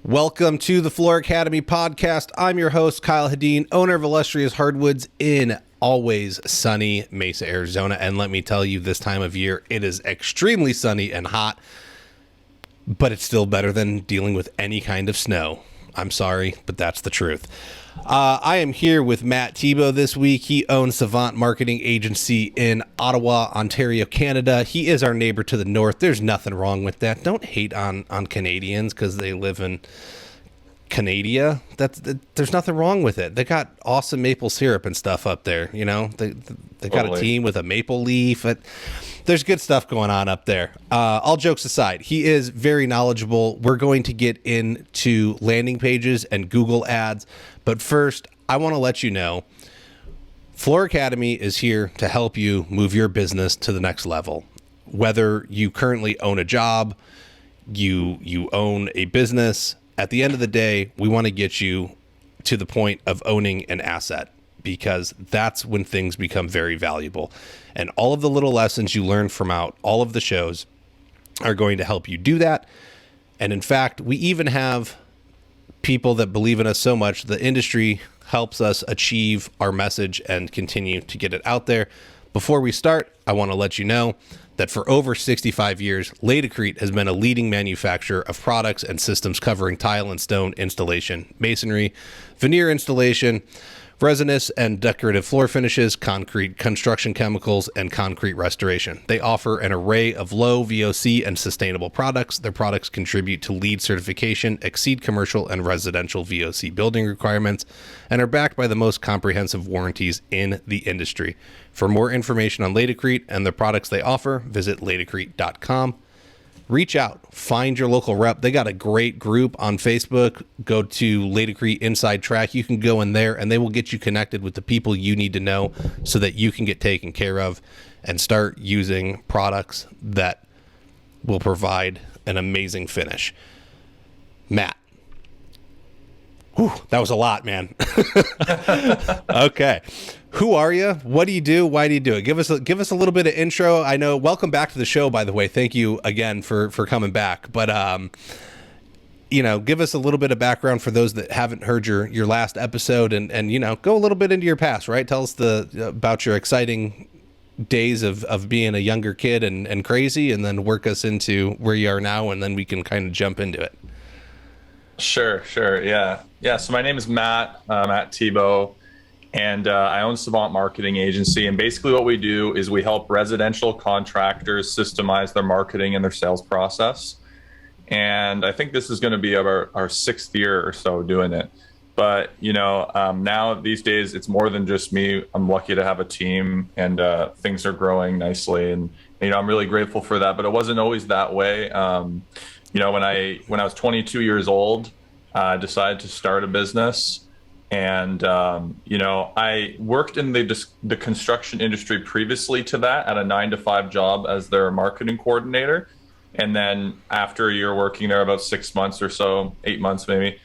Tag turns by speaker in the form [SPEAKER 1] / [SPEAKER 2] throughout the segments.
[SPEAKER 1] Welcome to the Floor Academy podcast. I'm your host, Kyle Hadeen, owner of Illustrious Hardwoods in always sunny Mesa, Arizona. And let me tell you, this time of year, it is extremely sunny and hot, but it's still better than dealing with any kind of snow. I'm sorry, but that's the truth. I am here with Matt Thibeau this week. He owns Savant Marketing Agency in Ottawa, Ontario, Canada. He is our neighbor to the north. There's nothing wrong with that. Don't hate on Canadians because they live in Canada. There's nothing wrong with it. They got awesome maple syrup and stuff up there. You know, they got a team with a maple leaf. There's good stuff going on up there. All jokes aside, he is very knowledgeable. We're going to get into landing pages and Google ads. But first, I want to let you know, Floor Academy is here to help you move your business to the next level. Whether you currently own a job, you own a business, at the end of the day, we want to get you to the point of owning an asset, because that's when things become very valuable. And all of the little lessons you learn from all of the shows are going to help you do that. And in fact, we even have people that believe in us so much, the industry helps us achieve our message and continue to get it out there. Before we start, I want to let you know that for over 65 years, Laticrete has been a leading manufacturer of products and systems covering tile and stone installation, masonry, veneer installation, resinous and decorative floor finishes, concrete construction chemicals, and concrete restoration. They offer an array of low VOC and sustainable products. Their products contribute to LEED certification, exceed commercial and residential VOC building requirements, and are backed by the most comprehensive warranties in the industry. For more information on Laticrete and the products they offer, visit laticrete.com. Reach out, find your local rep. They got a great group on Facebook. Go to Laticrete Inside Track. You can go in there and they will get you connected with the people you need to know so that you can get taken care of and start using products that will provide an amazing finish. Matt. Whew, that was a lot, man. Okay. Who are you? What do you do? Why do you do it? Give us a little bit of intro. I know. Welcome back to the show, by the way. Thank you again for coming back. But give us a little bit of background for those that haven't heard your last episode, and go a little bit into your past, right? Tell us about your exciting days of being a younger kid and crazy, and then work us into where you are now, and then we can kind of jump into it.
[SPEAKER 2] Sure. Yeah. So my name is Matt Thibeau. And I own Savant Marketing Agency. And basically what we do is we help residential contractors systemize their marketing and their sales process. And I think this is going to be our sixth year or so doing it. But, now these days, it's more than just me. I'm lucky to have a team, and things are growing nicely. And, I'm really grateful for that. But it wasn't always that way. When I was 22 years old, I decided to start a business. And, I worked in the construction industry previously to that at a 9-to-5 job as their marketing coordinator. And then after a year working there, about 6 months or so, 8 months maybe,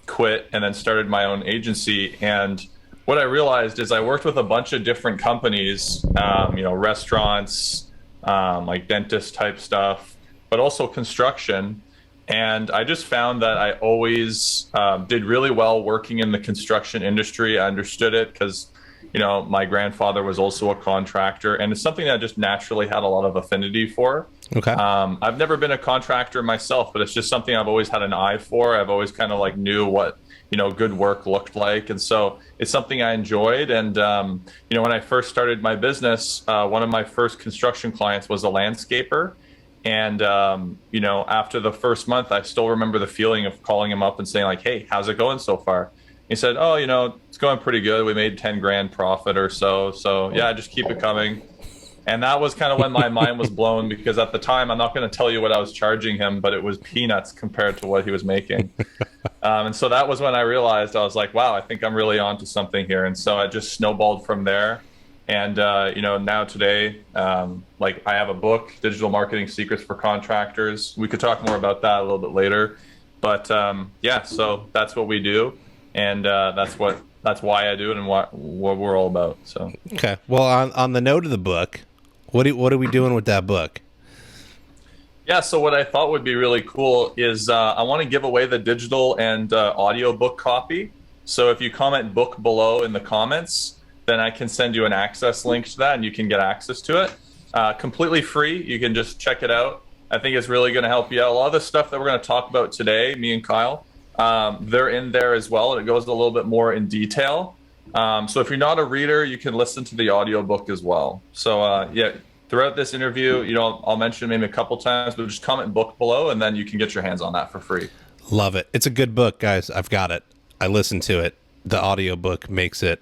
[SPEAKER 2] quit and then started my own agency. And what I realized is I worked with a bunch of different companies, restaurants, like dentist type stuff, but also construction. And I just found that I always did really well working in the construction industry. I understood it because, my grandfather was also a contractor, and it's something that I just naturally had a lot of affinity for.
[SPEAKER 1] Okay.
[SPEAKER 2] I've never been a contractor myself, but it's just something I've always had an eye for. I've always kind of knew what, good work looked like. And so it's something I enjoyed. And, when I first started my business, one of my first construction clients was a landscaper. And, after the first month, I still remember the feeling of calling him up and saying hey, how's it going so far? He said, oh, it's going pretty good. We made 10 grand profit or so. So yeah, just keep it coming. And that was kind of when my mind was blown, because at the time, I'm not going to tell you what I was charging him, but it was peanuts compared to what he was making. And so that was when I realized, I was like, wow, I think I'm really onto something here. And so I just snowballed from there. And, now today, I have a book, Digital Marketing Secrets for Contractors. We could talk more about that a little bit later. But, so that's what we do. And that's why I do it and what we're all about. So,
[SPEAKER 1] okay. Well, on the note of the book, what are we doing with that book?
[SPEAKER 2] Yeah, so what I thought would be really cool is I want to give away the digital and audio book copy. So if you comment book below in the comments, then I can send you an access link to that and you can get access to it. Completely free. You can just check it out. I think it's really going to help you out. A lot of the stuff that we're going to talk about today, me and Kyle, they're in there as well. And it goes a little bit more in detail. So if you're not a reader, you can listen to the audiobook as well. So yeah. Throughout this interview, I'll mention maybe a couple times, but just comment book below, and then you can get your hands on that for free.
[SPEAKER 1] Love it. It's a good book, guys. I've got it. I listened to it. The audiobook makes it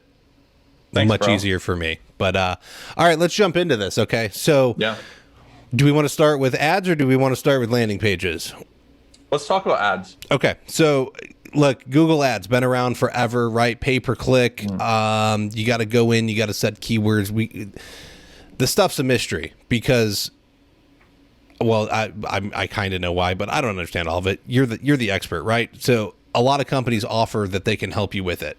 [SPEAKER 1] much easier for me. But all right, let's jump into this, okay? So
[SPEAKER 2] yeah.
[SPEAKER 1] Do we want to start with ads or do we want to start with landing pages?
[SPEAKER 2] Let's talk about ads.
[SPEAKER 1] Okay, so look, Google Ads been around forever, right? Pay per click. You got to go in, you got to set keywords. The stuff's a mystery because, well, I kind of know why, but I don't understand all of it. You're the expert, right? So a lot of companies offer that they can help you with it.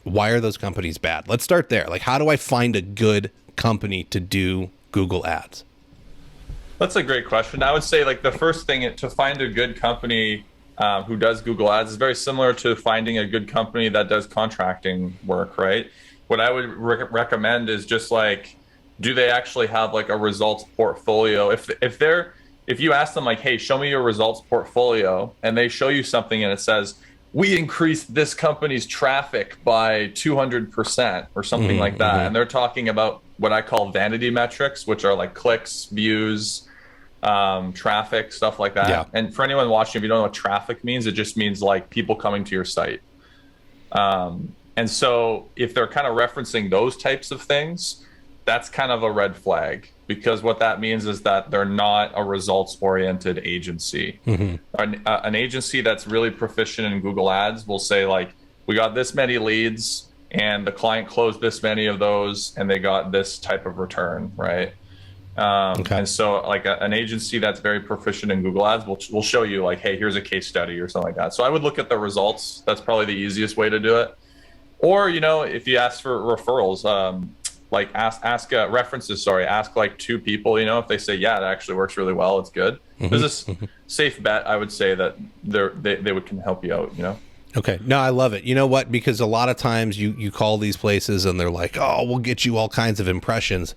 [SPEAKER 1] Why are those companies bad? Let's start there. Like, how do I find a good company to do Google Ads?
[SPEAKER 2] That's a great question. I would say, like, the first thing to find a good company who does Google Ads is very similar to finding a good company that does contracting work, right? What I would recommend is just like, do they actually have like a results portfolio? If you ask them like, hey, show me your results portfolio, and they show you something and it says, we increased this company's traffic by 200% or something like that. And they're talking about what I call vanity metrics, which are like clicks, views, traffic, stuff like that. Yeah. And for anyone watching, if you don't know what traffic means, it just means like people coming to your site. And so if they're kind of referencing those types of things, that's kind of a red flag, because what that means is that they're not a results-oriented agency. An agency that's really proficient in Google Ads will say, like, we got this many leads and the client closed this many of those and they got this type of return, right? And so like an agency that's very proficient in Google Ads will show you like, hey, here's a case study or something like that. So I would look at the results. That's probably the easiest way to do it. Or, if you ask for referrals, like ask references, ask like 2 people, if they say, yeah, it actually works really well, it's good. There's a safe bet, I would say, that they can help you out,
[SPEAKER 1] Okay. No, I love it. You know what? Because a lot of times you call these places and they're like, oh, we'll get you all kinds of impressions.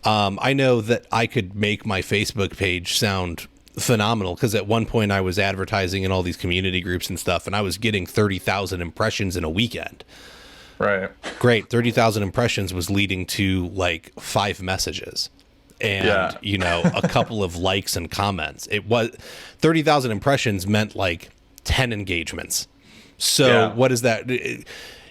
[SPEAKER 1] I know that I could make my Facebook page sound phenomenal, because at one point I was advertising in all these community groups and stuff, and I was getting 30,000 impressions in a weekend.
[SPEAKER 2] Right.
[SPEAKER 1] Great. 30,000 impressions was leading to like 5 messages and, a couple of likes and comments. It was 30,000 impressions meant like 10 engagements. So what is that?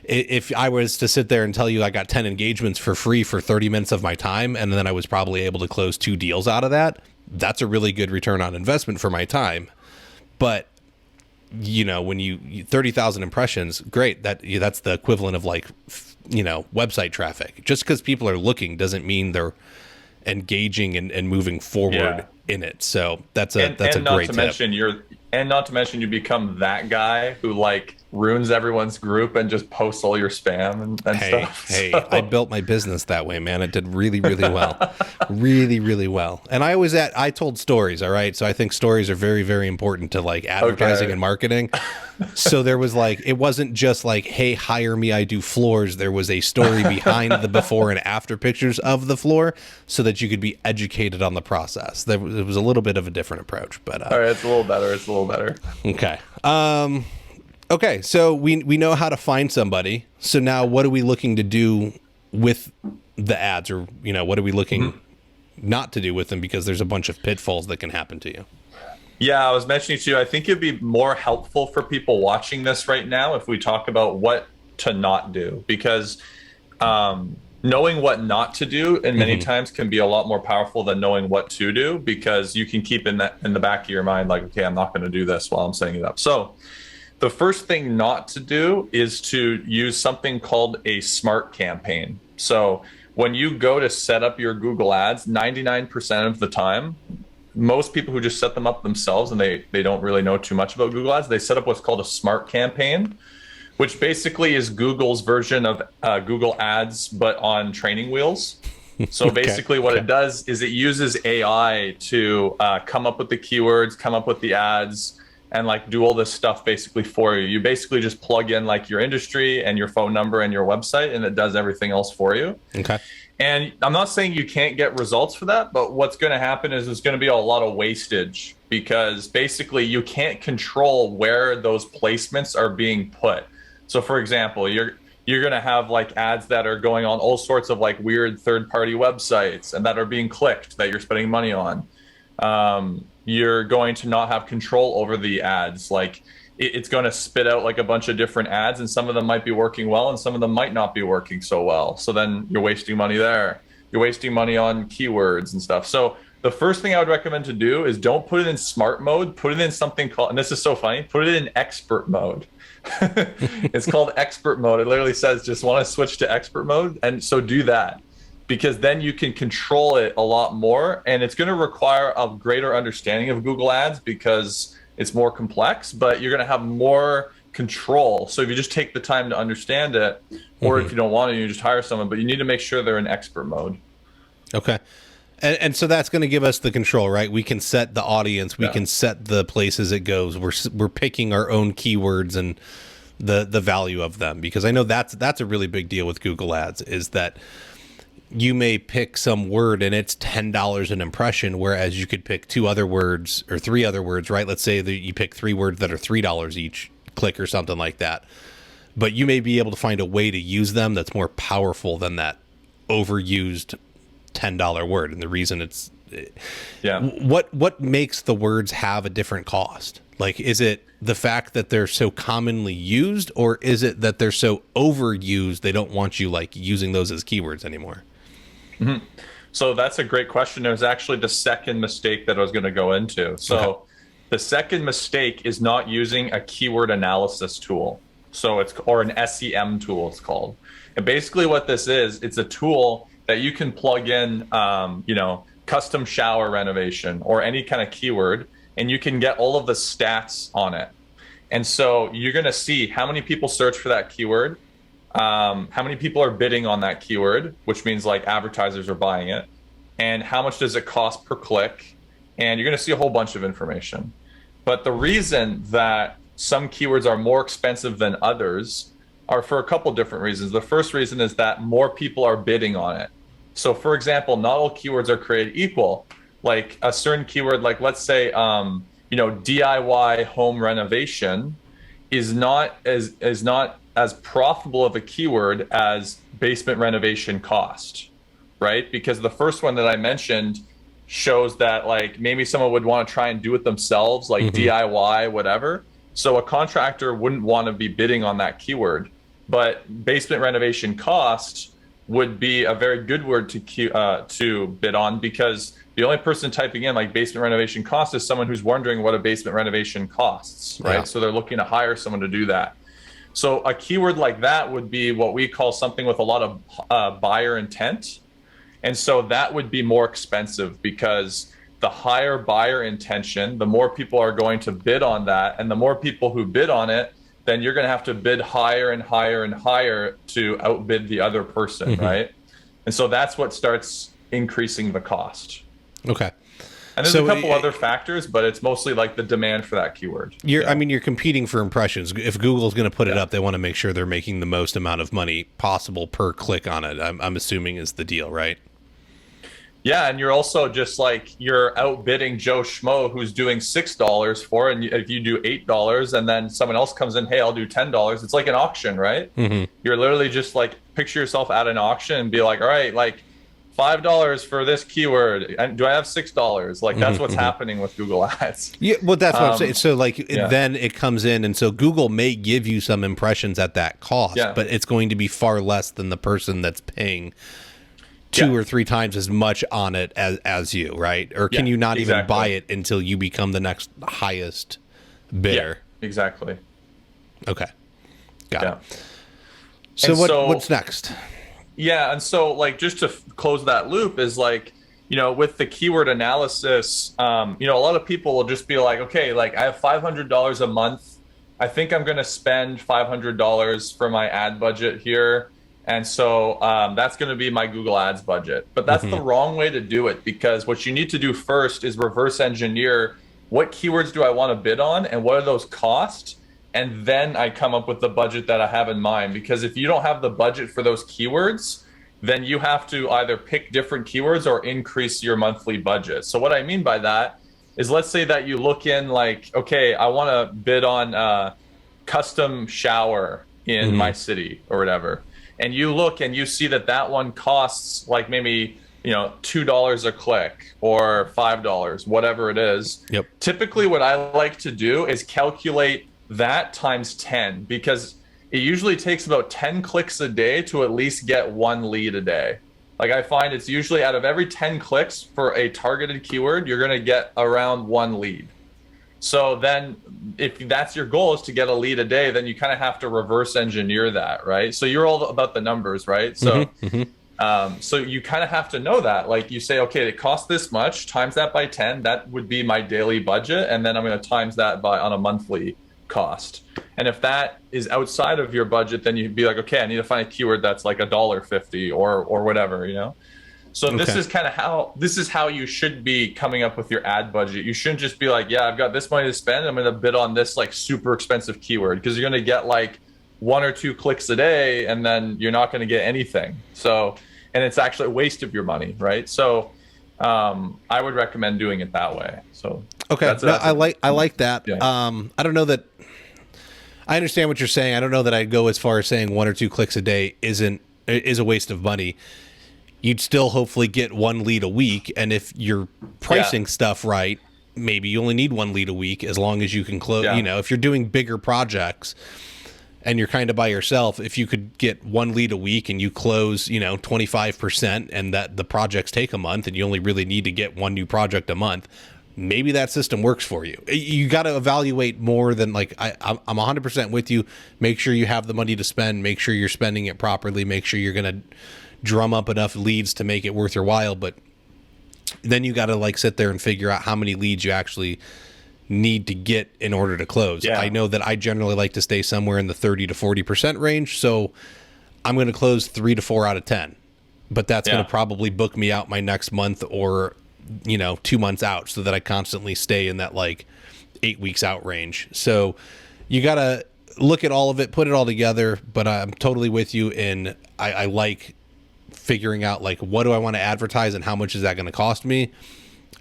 [SPEAKER 1] If I was to sit there and tell you I got 10 engagements for free for 30 minutes of my time, and then I was probably able to close 2 deals out of that, that's a really good return on investment for my time. But when you 30,000 impressions, great. That's the equivalent of like, website traffic. Just because people are looking doesn't mean they're engaging and moving forward in it. So that's a great tip.
[SPEAKER 2] And not to mention you become that guy who like ruins everyone's group and just posts all your spam and stuff.
[SPEAKER 1] Hey, I built my business that way, man. It did really, really well. Really, really well. And I told stories, all right? So I think stories are very, very important to like advertising and marketing. So there was like, it wasn't just like, hey, hire me, I do floors. There was a story behind the before and after pictures of the floor so that you could be educated on the process. It was a little bit of a different approach, but
[SPEAKER 2] all right, it's a little better.
[SPEAKER 1] Okay. Okay, so we know how to find somebody. So now what are we looking to do with the ads, or, what are we looking not to do with them, because there's a bunch of pitfalls that can happen to you?
[SPEAKER 2] Yeah, I was mentioning to you, I think it'd be more helpful for people watching this right now if we talk about what to not do, because knowing what not to do and many times can be a lot more powerful than knowing what to do, because you can keep in the back of your mind like, okay, I'm not going to do this while I'm setting it up. So the first thing not to do is to use something called a smart campaign. So when you go to set up your Google Ads, 99% of the time, most people who just set them up themselves and they don't really know too much about Google Ads, they set up what's called a smart campaign, which basically is Google's version of Google Ads, but on training wheels. So
[SPEAKER 1] Okay.
[SPEAKER 2] basically what
[SPEAKER 1] Okay.
[SPEAKER 2] it does is it uses AI to come up with the keywords, come up with the ads, and like do all this stuff basically for you. You basically just plug in like your industry and your phone number and your website, and it does everything else for you.
[SPEAKER 1] Okay.
[SPEAKER 2] And I'm not saying you can't get results for that, but what's going to happen is there's going to be a lot of wastage because basically you can't control where those placements are being put. So for example, you're going to have like ads that are going on all sorts of like weird third-party websites and that are being clicked that you're spending money on. You're going to not have control over the ads. Like it's going to spit out like a bunch of different ads, and some of them might be working well and some of them might not be working so well. So then you're wasting money there. You're wasting money on keywords and stuff. So the first thing I would recommend to do is don't put it in smart mode. Put it in something called, and this is so funny, put it in expert mode. It's called expert mode. It literally says just want to switch to expert mode. And so do that, because then you can control it a lot more. And it's going to require a greater understanding of Google Ads because it's more complex, but you're going to have more control. So if you just take the time to understand it, or if you don't want to, you just hire someone, but you need to make sure they're in expert mode.
[SPEAKER 1] Okay. And so that's going to give us the control, right? We can set the audience, we can set the places it goes. We're picking our own keywords and the value of them, because I know that's a really big deal with Google Ads, is that you may pick some word and it's $10 an impression, whereas you could pick two other words or three other words, right? Let's say that you pick three words that are $3 each click or something like that. But you may be able to find a way to use them that's more powerful than that overused $10 word. And the reason it's what makes the words have a different cost? Like, is it the fact that they're so commonly used, or is it that they're so overused they don't want you like using those as keywords anymore?
[SPEAKER 2] Mm-hmm. So that's a great question. It was actually the second mistake that I was going to go into. So the second mistake is not using a keyword analysis tool. So or an SEM tool, it's called. And basically what this is, it's a tool that you can plug in, custom shower renovation or any kind of keyword, and you can get all of the stats on it. And so you're going to see how many people search for that keyword, how many people are bidding on that keyword, which means like advertisers are buying it, and how much does it cost per click. And you're going to see a whole bunch of information. But the reason that some keywords are more expensive than others are for a couple different reasons. The first reason is that more people are bidding on it. So for example, not all keywords are created equal. Like a certain keyword, like let's say, DIY home renovation is not as profitable of a keyword as basement renovation cost, right? Because the first one that I mentioned shows that like maybe someone would want to try and do it themselves, like DIY, whatever. So a contractor wouldn't want to be bidding on that keyword. But basement renovation cost would be a very good word to bid on, because the only person typing in like basement renovation cost is someone who's wondering what a basement renovation costs, right? Yeah. So they're looking to hire someone to do that. So a keyword like that would be what we call something with a lot of buyer intent. And so that would be more expensive, because the higher buyer intention, the more people are going to bid on that. And the more people who bid on it, then you're going to have to bid higher and higher and higher to outbid the other person, right? And so that's what starts increasing the cost.
[SPEAKER 1] Okay.
[SPEAKER 2] And there's a couple other factors, but it's mostly like the demand for that keyword.
[SPEAKER 1] You're competing for impressions. If Google's going to put it up, they want to make sure they're making the most amount of money possible per click on it. I'm assuming is the deal, right?
[SPEAKER 2] Yeah, and you're also just like, you're outbidding Joe Schmo who's doing $6 for it, and if you do $8 and then someone else comes in, hey, I'll do $10. It's like an auction, right? You're literally just like, picture yourself at an auction and be like, all right, like $5 for this keyword, and do I have $6? Like that's what's happening with Google Ads.
[SPEAKER 1] Yeah, well, that's what I'm saying. So like then it comes in, and so Google may give you some impressions at that cost, but it's going to be far less than the person that's paying two or three times as much on it as you, right? Or can you not even buy it until you become the next highest bidder?
[SPEAKER 2] Yeah, exactly.
[SPEAKER 1] Okay. Got it. So what's next?
[SPEAKER 2] Yeah, and so like just to close that loop is like, with the keyword analysis, a lot of people will just be like, okay, like I have $500 a month. I think I'm going to spend $500 for my ad budget here. And so that's going to be my Google Ads budget. But that's the
[SPEAKER 1] Mm-hmm.
[SPEAKER 2] wrong way to do it, because what you need to do first is reverse engineer what keywords do I want to bid on and what are those costs? And then I come up with the budget that I have in mind. Because if you don't have the budget for those keywords, then you have to either pick different keywords or increase your monthly budget. So what I mean by that is, let's say that you look in like, okay, I want to bid on custom shower in my city or whatever. And you look and you see that that one costs like maybe, $2 a click or $5, whatever it is.
[SPEAKER 1] Yep.
[SPEAKER 2] Typically what I like to do is calculate that times 10, because it usually takes about 10 clicks a day to at least get one lead a day. Like, I find it's usually out of every 10 clicks for a targeted keyword, you're going to get around one lead. So then if that's your goal, is to get a lead a day, then you kind of have to reverse engineer that, right? So you're all about the numbers, right? So so you kind of have to know that. Like, you say, okay, it costs this much, times that by 10, that would be my daily budget. And then I'm going to times that by on a monthly cost. And if that is outside of your budget, then you'd be like, okay, I need to find a keyword that's like $1.50 or whatever. So this is how you should be coming up with your ad budget. You shouldn't just be like, yeah, I've got this money to spend, I'm going to bid on this like super expensive keyword, because you're going to get like 1 or 2 clicks a day and then you're not going to get anything. So, and it's actually a waste of your money, right? So I would recommend doing it that way. So
[SPEAKER 1] okay, I like that.
[SPEAKER 2] Yeah.
[SPEAKER 1] I don't know that I understand what you're saying. I don't know that I'd go as far as saying 1 or 2 clicks a day is a waste of money. You'd still hopefully get one lead a week, and if you're pricing stuff right, maybe you only need one lead a week, as long as you can close. If you're doing bigger projects and you're kind of by yourself, if you could get one lead a week and you close 25%, and that the projects take a month and you only really need to get one new project a month, maybe that system works for you. You got to evaluate more than like, I'm 100% with you. Make sure you have the money to spend, make sure you're spending it properly, make sure you're going to drum up enough leads to make it worth your while. But then you got to like sit there and figure out how many leads you actually need to get in order to close. I know that I generally like to stay somewhere in the 30 to 40% range. So I'm going to close 3 to 4 out of 10, but that's going to probably book me out my next month or, 2 months out, so that I constantly stay in that like 8 weeks out range. So you got to look at all of it, put it all together. But I'm totally with you in, I like figuring out like, what do I want to advertise and how much is that going to cost me,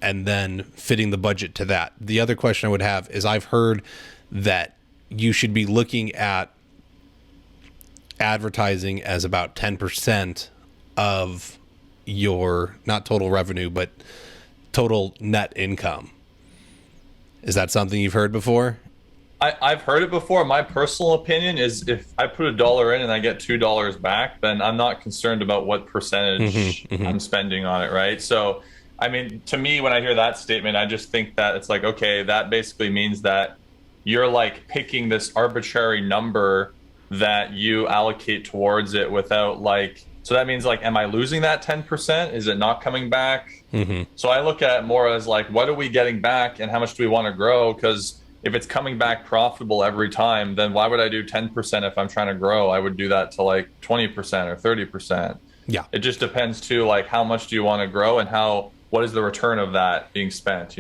[SPEAKER 1] and then fitting the budget to that. The other question I would have is, I've heard that you should be looking at advertising as about 10% of your, not total revenue, but total net income. Is that something you've heard before?
[SPEAKER 2] I've heard it before. My personal opinion is, if I put $1 in and I get $2 back, then I'm not concerned about what percentage I'm spending on it, right? So, I mean, to me, when I hear that statement, I just think that it's like, okay, that basically means that you're like picking this arbitrary number that you allocate towards it without like, so that means like, am I losing that 10%? Is it not coming back? So I look at it more as like, what are we getting back and how much do we want to grow? Because if it's coming back profitable every time, then why would I do 10% if I'm trying to grow? I would do that to like 20% or 30%.
[SPEAKER 1] Yeah.
[SPEAKER 2] It just depends too, like how much do you want to grow and what is the return of that being spent,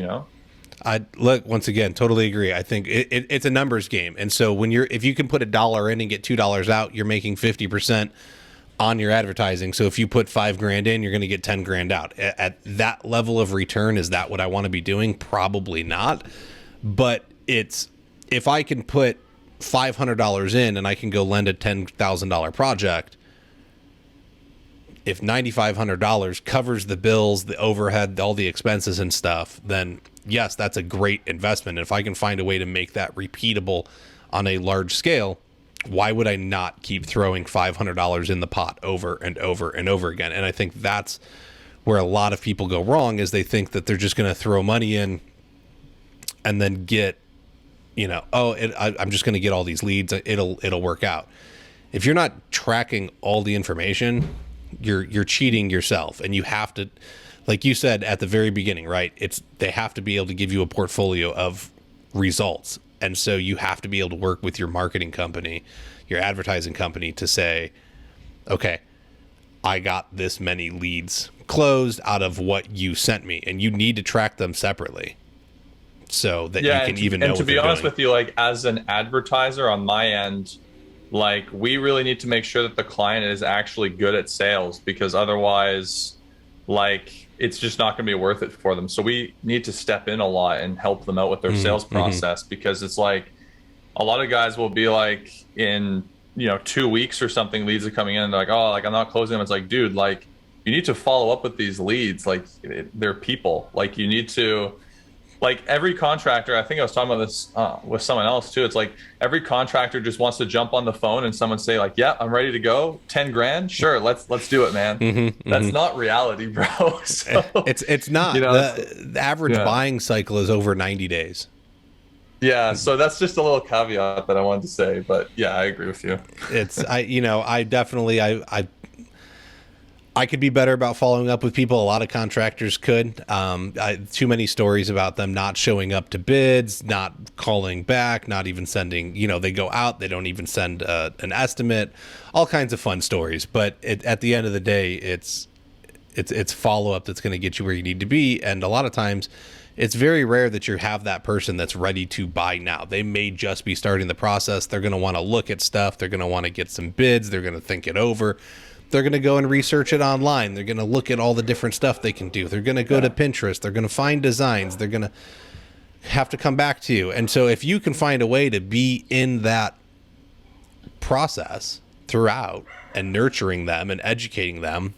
[SPEAKER 1] I look, once again, totally agree. I think it's a numbers game. And so if you can put $1 in and get $2 out, you're making 50% on your advertising. So if you put $5,000 in, you're going to get 10 grand out. At that level of return, is that what I want to be doing? Probably not. But if I can put $500 in and I can go lend a $10,000 project, if $9,500 covers the bills, the overhead, all the expenses and stuff, then yes, that's a great investment. And if I can find a way to make that repeatable on a large scale, why would I not keep throwing $500 in the pot over and over and over again? And I think that's where a lot of people go wrong, is they think that they're just going to throw money in and then get, I'm just going to get all these leads. It'll work out. If you're not tracking all the information, you're cheating yourself. And you have to, like you said at the very beginning, right? They have to be able to give you a portfolio of results. And so you have to be able to work with your marketing company, your advertising company, to say, okay, I got this many leads closed out of what you sent me, and you need to track them separately so that you can even know
[SPEAKER 2] and
[SPEAKER 1] what
[SPEAKER 2] to be
[SPEAKER 1] they're
[SPEAKER 2] honest
[SPEAKER 1] doing.
[SPEAKER 2] with you, like as an advertiser on my end, like we really need to make sure that the client is actually good at sales, because otherwise, like it's just not going to be worth it for them. So we need to step in a lot and help them out with their sales
[SPEAKER 1] Mm-hmm.
[SPEAKER 2] process, because it's like a lot of guys will be like in 2 weeks or something, leads are coming in and they're like, oh, like I'm not closing them. It's like, dude, like you need to follow up with these leads. Like they're people. Like you need to, like every contractor, I think I was talking about this with someone else too. It's like every contractor just wants to jump on the phone and someone say like, yeah, I'm ready to go, 10 grand, sure, let's do it, man. That's not reality, bro. So
[SPEAKER 1] It's not. The average
[SPEAKER 2] yeah.
[SPEAKER 1] buying cycle is over 90 days.
[SPEAKER 2] Yeah, so that's just a little caveat that I wanted to say, but yeah, I agree with you.
[SPEAKER 1] I definitely, I could be better about following up with people. A lot of contractors could. Too many stories about them not showing up to bids, not calling back, not even sending, they go out, they don't even send an estimate, all kinds of fun stories. But at the end of the day, it's follow up that's going to get you where you need to be. And a lot of times it's very rare that you have that person that's ready to buy now. They may just be starting the process. They're going to want to look at stuff. They're going to want to get some bids. They're going to think it over. They're going to go and research it online. They're going to look at all the different stuff they can do. They're going to go to Pinterest. They're going to find designs. They're going to have to come back to you. And so if you can find a way to be in that process throughout and nurturing them and educating them,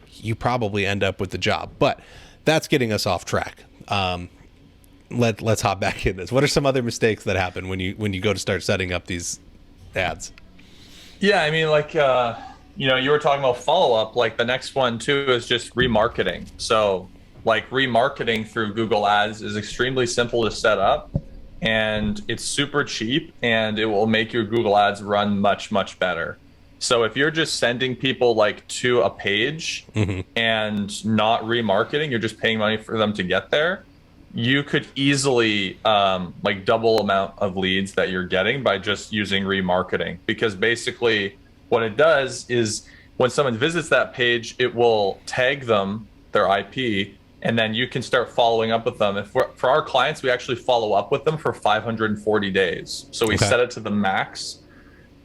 [SPEAKER 1] you probably end up with the job. But that's getting us off track. Let's hop back in this. What are some other mistakes that happen when you go to start setting up these ads?
[SPEAKER 2] Yeah, I mean, like, you were talking about follow up. Like the next one too is just remarketing. So, like, remarketing through Google Ads is extremely simple to set up, and it's super cheap, and it will make your Google Ads run much, much better. So if you're just sending people like to a page and not remarketing, you're just paying money for them to get there, you could easily like double amount of leads that you're getting by just using remarketing. Because basically what it does is when someone visits that page, it will tag them, their IP, and then you can start following up with them. If for our clients, we actually follow up with them for 540 days. So we set it to the max.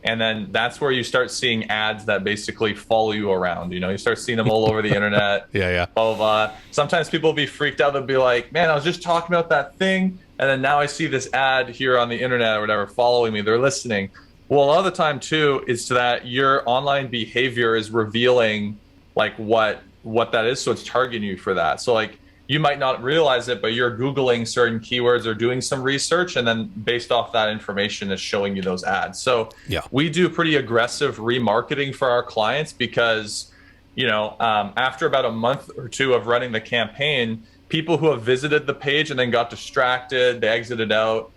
[SPEAKER 2] And then that's where you start seeing ads that basically follow you around. You start seeing them all over the internet.
[SPEAKER 1] Yeah.
[SPEAKER 2] Blah, blah, blah. Sometimes people will be freaked out. They'll be like, man, I was just talking about that thing, and then now I see this ad here on the internet or whatever following me. They're listening. Well, a lot of the time, too, is that your online behavior is revealing like what that is. So it's targeting you for that. So like, you might not realize it, but you're Googling certain keywords or doing some research, and then based off that information is showing you those ads. So we do pretty aggressive remarketing for our clients because, after about a month or two of running the campaign, people who have visited the page and then got distracted, they exited out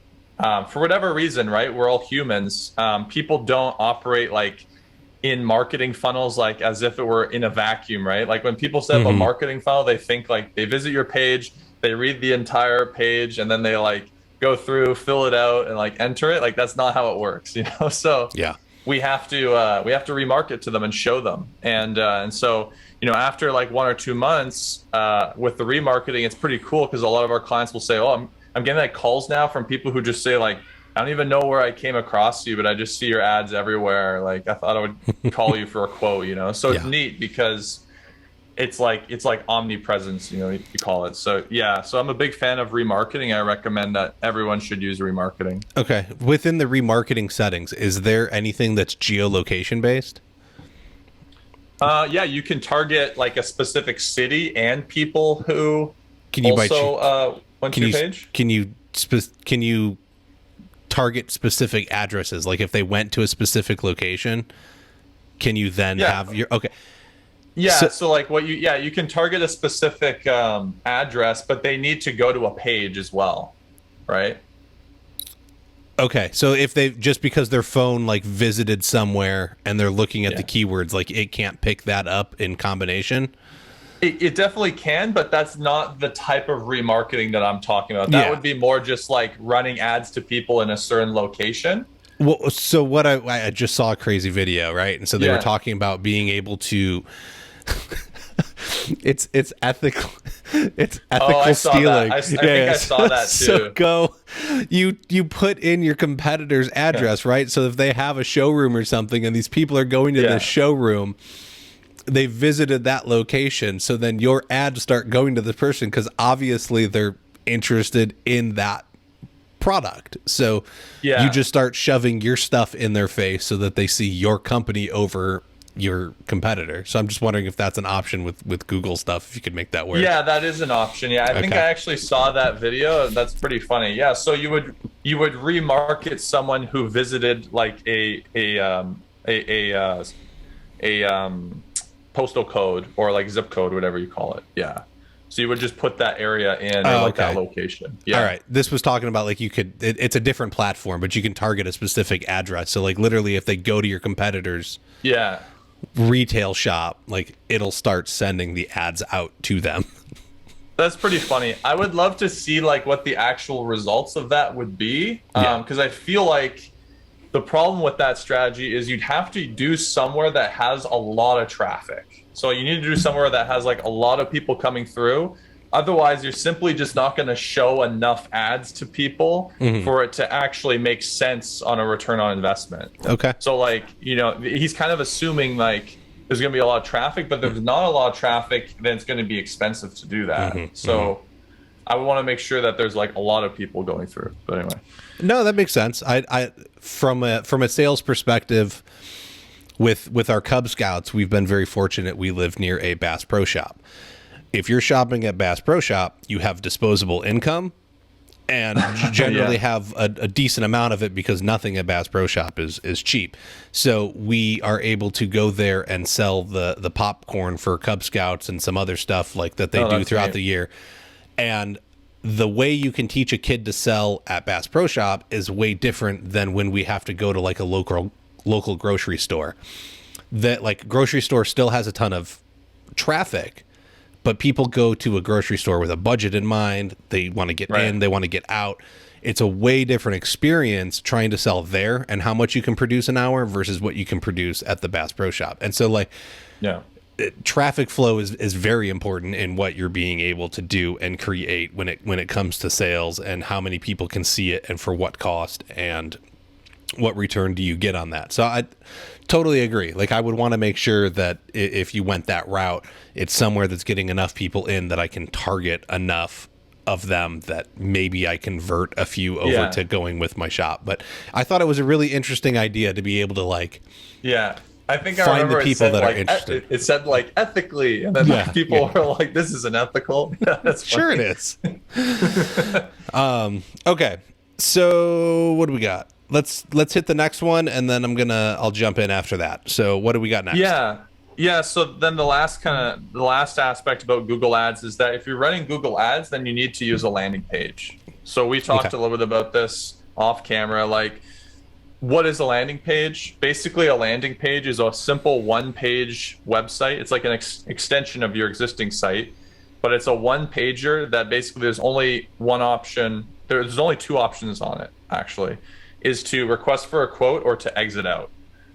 [SPEAKER 2] for whatever reason, right? We're all humans. People don't operate like in marketing funnels like as if it were in a vacuum, right? Like when people set up a marketing funnel, they think like they visit your page, they read the entire page, and then they like go through, fill it out, and like enter it. Like that's not how it works, So we have to remarket to them and show them, and so after like 1 or 2 months with the remarketing, it's pretty cool because a lot of our clients will say, oh, I'm getting like calls now from people who just say like, I don't even know where I came across you, but I just see your ads everywhere. Like I thought I would call you for a quote, So it's neat because it's like omnipresence, you call it. So so I'm a big fan of remarketing. I recommend that everyone should use remarketing.
[SPEAKER 1] Okay. Within the remarketing settings, is there anything that's geolocation based?
[SPEAKER 2] Yeah, you can target like a specific city and people who went to your page.
[SPEAKER 1] Can you target specific addresses? Like if they went to a specific location, can you then have your
[SPEAKER 2] so like you can target a specific address, but they need to go to a page as well, right?
[SPEAKER 1] Okay, so if they just because their phone like visited somewhere and they're looking at the keywords, like it can't pick that up in combination.
[SPEAKER 2] It definitely can, but that's not the type of remarketing that I'm talking about. That would be more just like running ads to people in a certain location.
[SPEAKER 1] Well, so what I just saw a crazy video, right? And so they were
[SPEAKER 2] Yeah.
[SPEAKER 1] talking about being able to it's ethical it's ethical
[SPEAKER 2] I saw
[SPEAKER 1] stealing.
[SPEAKER 2] that. I think I saw that too.
[SPEAKER 1] So you put in your competitor's address, right? So if they have a showroom or something and these people are going to the showroom, they visited that location. So then your ads start going to the person because obviously they're interested in that product. So you just start shoving your stuff in their face so that they see your company over your competitor. So I'm just wondering if that's an option with Google stuff, if you could make that work.
[SPEAKER 2] Yeah, that is an option. Yeah, I think I actually saw that video. That's pretty funny. Yeah, so you would remarket someone who visited like a postal code or like zip code, whatever you call it. Yeah. So you would just put that area in or like that location. Yeah.
[SPEAKER 1] All right. This was talking about like you could, it's a different platform, but you can target a specific address. So like literally if they go to your competitors retail shop, like it'll start sending the ads out to them.
[SPEAKER 2] That's pretty funny. I would love to see like what the actual results of that would be. Because I feel like the problem with that strategy is you'd have to do somewhere that has a lot of traffic. So you need to do somewhere that has like a lot of people coming through. Otherwise, you're simply just not going to show enough ads to people for it to actually make sense on a return on investment. Okay. So like, you know, he's kind of assuming like there's going to be a lot of traffic, but if there's not a lot of traffic, then it's going to be expensive to do that. So I would want to make sure that there's like a lot of people going through. But anyway.
[SPEAKER 1] No, that makes sense. I from a sales perspective, with our Cub Scouts, we've been very fortunate. We live near a Bass Pro Shop. If you're shopping at Bass Pro Shop, you have disposable income and generally have a decent amount of it because nothing at Bass Pro Shop is cheap. So we are able to go there and sell the popcorn for Cub Scouts and some other stuff like that they do throughout the year. And the way you can teach a kid to sell at Bass Pro Shop is way different than when we have to go to like a local grocery store. That like grocery store still has a ton of traffic, but people go to a grocery store with a budget in mind. They want to get in, they want to get out. It's a way different experience trying to sell there and how much you can produce an hour versus what you can produce at the Bass Pro Shop. And so like, traffic flow is very important in what you're being able to do and create when it comes to sales and how many people can see it and for what cost and what return do you get on that. So I totally agree. Like I would want to make sure that if you went that route, it's somewhere that's getting enough people in that I can target enough of them that maybe I convert a few over to going with my shop. But I thought it was a really interesting idea to be able to like,
[SPEAKER 2] I think I
[SPEAKER 1] find
[SPEAKER 2] remember
[SPEAKER 1] the people
[SPEAKER 2] it said,
[SPEAKER 1] that are
[SPEAKER 2] like,
[SPEAKER 1] interested.
[SPEAKER 2] It said like ethically, and then people were like, "This isn't ethical." That's
[SPEAKER 1] sure it is. Okay, so what do we got? Let's hit the next one, and then I'll jump in after that. So what do we got next?
[SPEAKER 2] Yeah. So then the last aspect about Google Ads is that if you're running Google Ads, then you need to use a landing page. So we talked a little bit about this off camera, like. What is a landing page? Basically, a landing page is a simple one-page website. It's like an extension of your existing site, but it's a one-pager that basically there's only one option. There's only two options on it, actually, is to request for a quote or to exit out.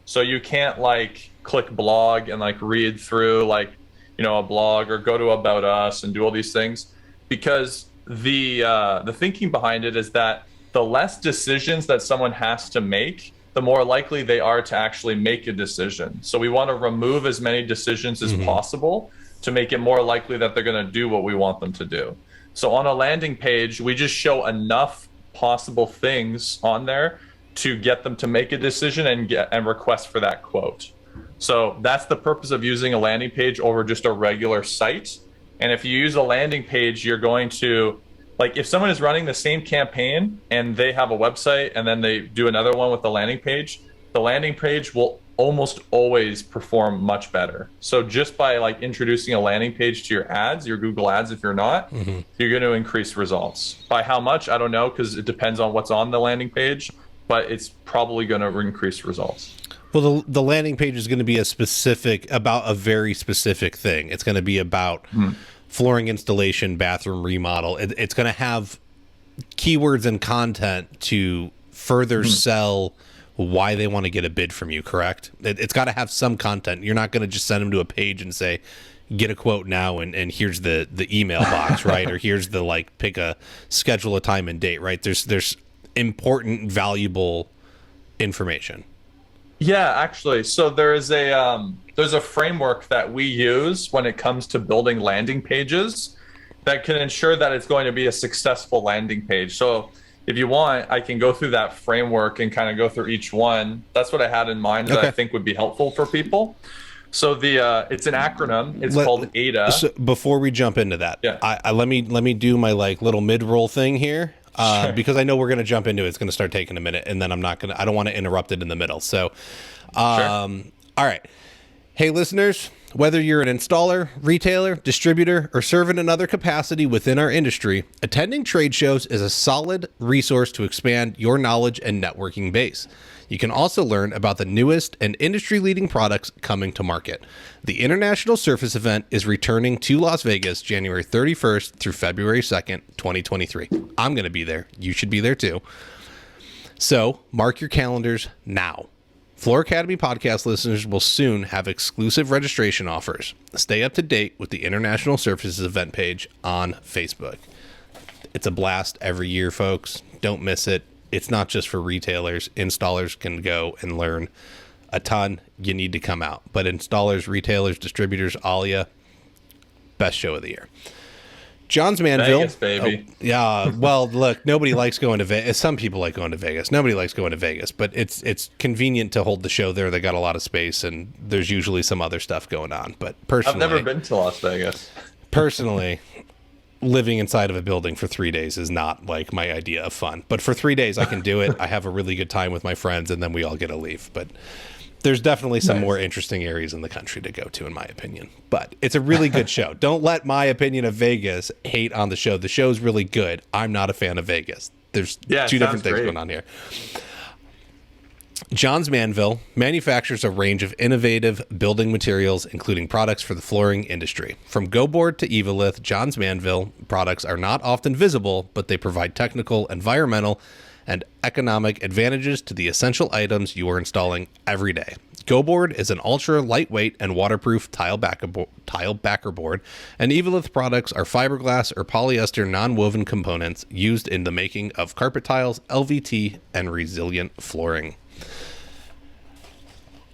[SPEAKER 2] So you can't like click blog and like read through like, you know, a blog or go to About Us and do all these things, because the thinking behind it is that the less decisions that someone has to make, the more likely they are to actually make a decision. So we want to remove as many decisions as possible to make it more likely that they're going to do what we want them to do. So on a landing page, we just show enough possible things on there to get them to make a decision and request for that quote. So that's the purpose of using a landing page over just a regular site. And if you use a landing page, you're going to, like if someone is running the same campaign and they have a website and then they do another one with the landing page will almost always perform much better. So just by like introducing a landing page to your ads, your Google Ads, if you're not, you're going to increase results. By how much? I don't know, because it depends on what's on the landing page, but it's probably going to increase results.
[SPEAKER 1] Well, the landing page is going to be about a very specific thing. It's going to be about flooring installation, bathroom remodel. It's going to have keywords and content to further sell why they want to get a bid from you, correct? It's got to have some content. You're not going to just send them to a page and say, get a quote now and here's the email box, right? Or here's the schedule a time and date, right? There's important, valuable information.
[SPEAKER 2] Yeah, actually. So there's a framework that we use when it comes to building landing pages that can ensure that it's going to be a successful landing page. So if you want, I can go through that framework and kind of go through each one. That's what I had in mind that I think would be helpful for people. So it's an acronym. It's called ADA.
[SPEAKER 1] So before we jump into that, let me do my little mid-roll thing here, because I know we're going to jump into it. It's going to start taking a minute, and then I don't want to interrupt it in the middle. So, all right. Hey, listeners, whether you're an installer, retailer, distributor, or serve in another capacity within our industry, attending trade shows is a solid resource to expand your knowledge and networking base. You can also learn about the newest and industry-leading products coming to market. The International Surface Event is returning to Las Vegas January 31st through February 2nd, 2023. I'm going to be there. You should be there too. So mark your calendars now. Floor Academy podcast listeners will soon have exclusive registration offers. Stay up to date with the International Surfaces event page on Facebook. It's a blast every year, folks. Don't miss it. It's not just for retailers. Installers can go and learn a ton. You need to come out. But installers, retailers, distributors, Alia, best show of the year. Johns Manville.
[SPEAKER 2] Vegas, baby.
[SPEAKER 1] Oh, yeah. Well, look, nobody likes going to Vegas. Some people like going to Vegas. Nobody likes going to Vegas, but it's convenient to hold the show there. They got a lot of space, and there's usually some other stuff going on. But personally,
[SPEAKER 2] I've never been to Las Vegas.
[SPEAKER 1] Personally, living inside of a building for 3 days is not my idea of fun. But for 3 days, I can do it. I have a really good time with my friends, and then we all get to leave. But there's definitely some more interesting areas in the country to go to, in my opinion. But it's a really good show. Don't let my opinion of Vegas hate on the show. The show's really good. I'm not a fan of Vegas. There's two different things going on here. Johns Manville manufactures a range of innovative building materials, including products for the flooring industry. From GoBoard to Evolith, Johns Manville products are not often visible, but they provide technical, environmental, and economic advantages to the essential items you are installing every day. GoBoard is an ultra lightweight and waterproof tile backer board, and Evolith products are fiberglass or polyester non-woven components used in the making of carpet tiles, LVT, and resilient flooring.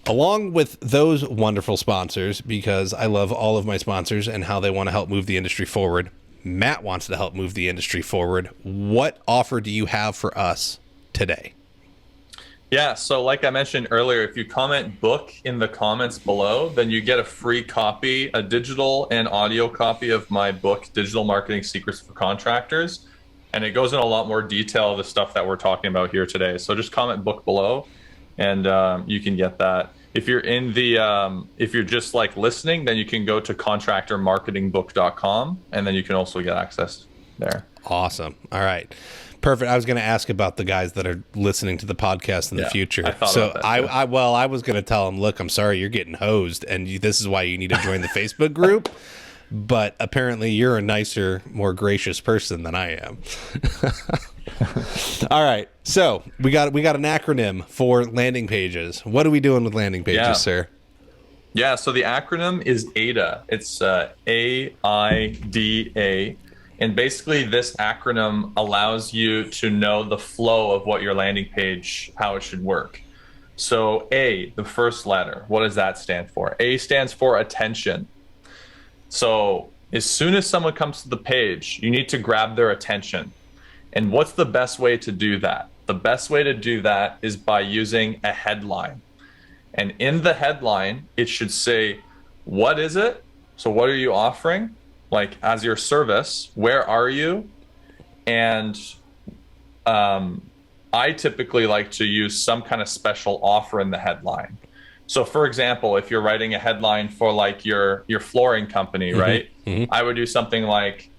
[SPEAKER 1] Along with those wonderful sponsors, because I love all of my sponsors and how they want to help move the industry forward, Matt wants to help move the industry forward. What offer do you have for us today?
[SPEAKER 2] Yeah, so like I mentioned earlier, if you comment book in the comments below, then you get a free copy, a digital and audio copy of my book, Digital Marketing Secrets for Contractors. And it goes in a lot more detail of the stuff that we're talking about here today. So just comment book below and you can get that. If you're if you're just listening, then you can go to contractormarketingbook.com and then you can also get access there.
[SPEAKER 1] Awesome. All right. Perfect. I was going to ask about the guys that are listening to the podcast in the future. I was going to tell them, look, I'm sorry, you're getting hosed, and this is why you need to join the Facebook group. But apparently, you're a nicer, more gracious person than I am. All right. So we got an acronym for landing pages. What are we doing with landing pages, sir?
[SPEAKER 2] Yeah. So the acronym is AIDA. It's AIDA. And basically, this acronym allows you to know the flow of what your landing page, how it should work. So A, the first letter, what does that stand for? A stands for attention. So as soon as someone comes to the page, you need to grab their attention. And what's the best way to do that? The best way to do that is by using a headline. And in the headline, it should say, what is it? So what are you offering? As your service, where are you? And I typically like to use some kind of special offer in the headline. So for example, if you're writing a headline for your flooring company, right? Mm-hmm. I would do something like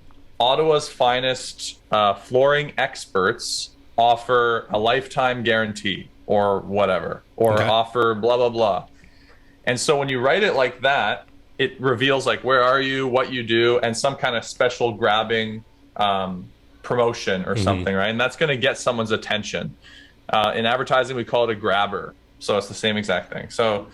[SPEAKER 2] Ottawa's finest flooring experts offer a lifetime guarantee or whatever, or offer blah, blah, blah. And so when you write it like that, it reveals where are you, what you do, and some kind of special grabbing promotion or something, right? And that's going to get someone's attention. In advertising, we call it a grabber. So it's the same exact thing. So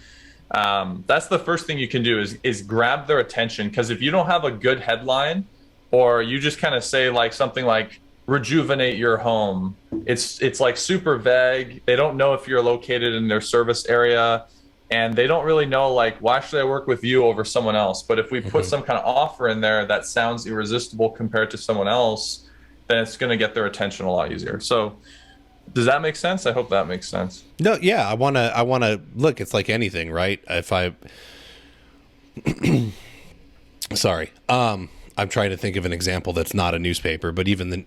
[SPEAKER 2] that's the first thing you can do is grab their attention. Because if you don't have a good headline, or you just kind of say like something like rejuvenate your home, it's like super vague. They don't know if you're located in their service area, and they don't really know like, why should I work with you over someone else? But if we put some kind of offer in there that sounds irresistible compared to someone else, then it's going to get their attention a lot easier. So does that make sense? I hope that makes sense.
[SPEAKER 1] No, yeah, I want to look, it's like anything, right? If I sorry. I'm trying to think of an example that's not a newspaper, but even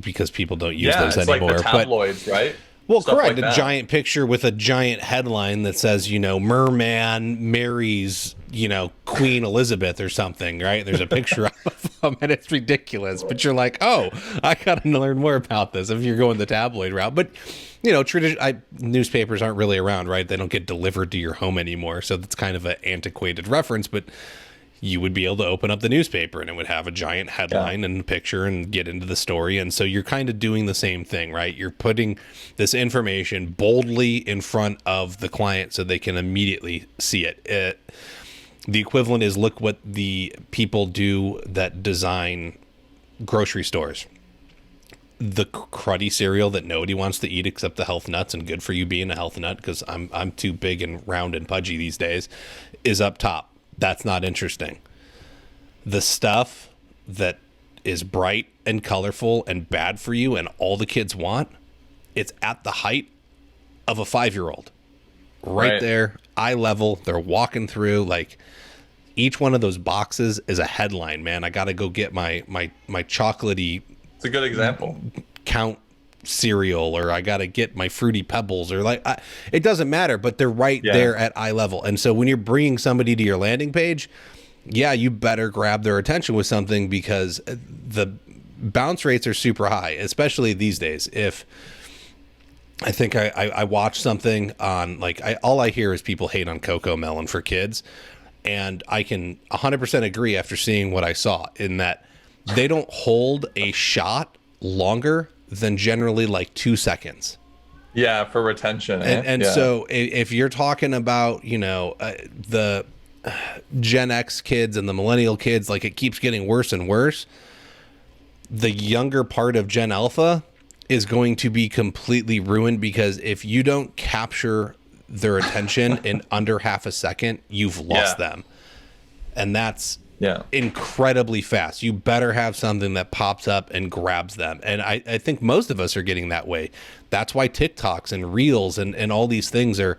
[SPEAKER 1] because people don't use those
[SPEAKER 2] it's
[SPEAKER 1] anymore.
[SPEAKER 2] Like the tabloids, right?
[SPEAKER 1] Well,
[SPEAKER 2] Stuff
[SPEAKER 1] correct.
[SPEAKER 2] like
[SPEAKER 1] a giant picture with a giant headline that says, Merman marries, Queen Elizabeth or something, right? There's a picture of them, and it's ridiculous. But you're like, oh, I got to learn more about this if you're going the tabloid route. But, newspapers aren't really around, right? They don't get delivered to your home anymore. So that's kind of an antiquated reference, but you would be able to open up the newspaper and it would have a giant headline and a picture and get into the story. And so you're kind of doing the same thing, right? You're putting this information boldly in front of the client so they can immediately see it. The equivalent is, look what the people do that design grocery stores. The cruddy cereal that nobody wants to eat except the health nuts, and good for you being a health nut because I'm too big and round and pudgy these days, is up top. That's not interesting. The stuff that is bright and colorful and bad for you and all the kids want, it's at the height of a 5-year-old. Right there, eye level. They're walking through, like, each one of those boxes is a headline, man. I got to go get my chocolatey.
[SPEAKER 2] It's a good example.
[SPEAKER 1] Count cereal, or I got to get my Fruity Pebbles, or it doesn't matter, but they're right there at eye level. And so when you're bringing somebody to your landing page, you better grab their attention with something, because the bounce rates are super high, especially these days. If I think I watch something on, all I hear is people hate on Coco Melon for kids. And I can 100% agree after seeing what I saw, in that they don't hold a shot longer than generally 2 seconds.
[SPEAKER 2] Yeah, for retention.
[SPEAKER 1] And so if you're talking about, the Gen X kids and the millennial kids, it keeps getting worse and worse. The younger part of Gen Alpha is going to be completely ruined, because if you don't capture their attention in under half a second, you've lost them. And that's incredibly fast. You better have something that pops up and grabs them. And I think most of us are getting that way. That's why TikToks and Reels and all these things are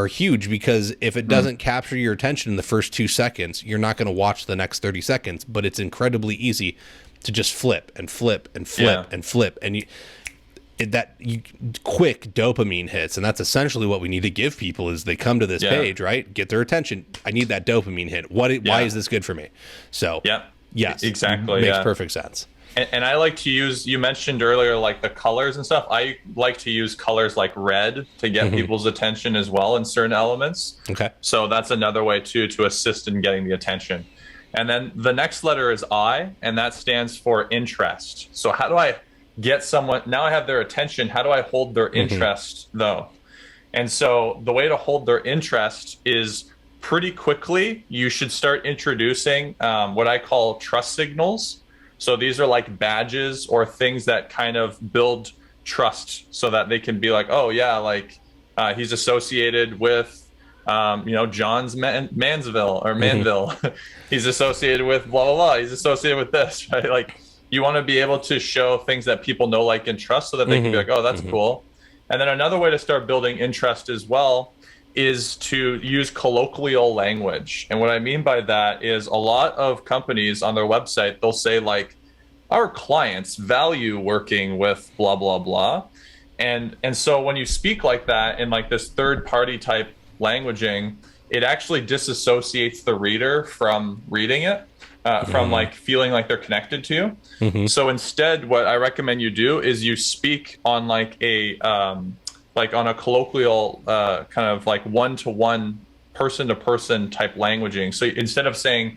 [SPEAKER 1] huge, because if it doesn't capture your attention in the first 2 seconds, you're not going to watch the next 30 seconds. But it's incredibly easy to just flip and flip and flip and flip. And quick dopamine hits, and that's essentially what we need to give people. Is they come to this page, right, get their attention. I need that dopamine hit. Why is this good for me? So yes,
[SPEAKER 2] exactly,
[SPEAKER 1] makes perfect sense.
[SPEAKER 2] And I like to use, you mentioned earlier, the colors and stuff. I like to use colors like red to get people's attention as well in certain elements. Okay, so that's another way too to assist in getting the attention. And then the next letter is I, and that stands for interest. So how do I get someone, now I have their attention, how do I hold their interest though? And so the way to hold their interest is, pretty quickly you should start introducing what I call trust signals. So these are like badges or things that kind of build trust, so that they can be like, oh yeah, he's associated with John's Mansville or Manville. He's associated with blah blah blah, he's associated with this, right? You want to be able to show things that people know, like, and trust, so that they can be like, oh, that's cool. And then another way to start building interest as well is to use colloquial language. And what I mean by that is, a lot of companies on their website, they'll say our clients value working with blah, blah, blah. And so when you speak like that in this third party type languaging, it actually disassociates the reader from reading it. From feeling like they're connected to you. So instead, what I recommend you do is you speak on on a colloquial kind of one-to-one, person-to-person type languaging. So instead of saying,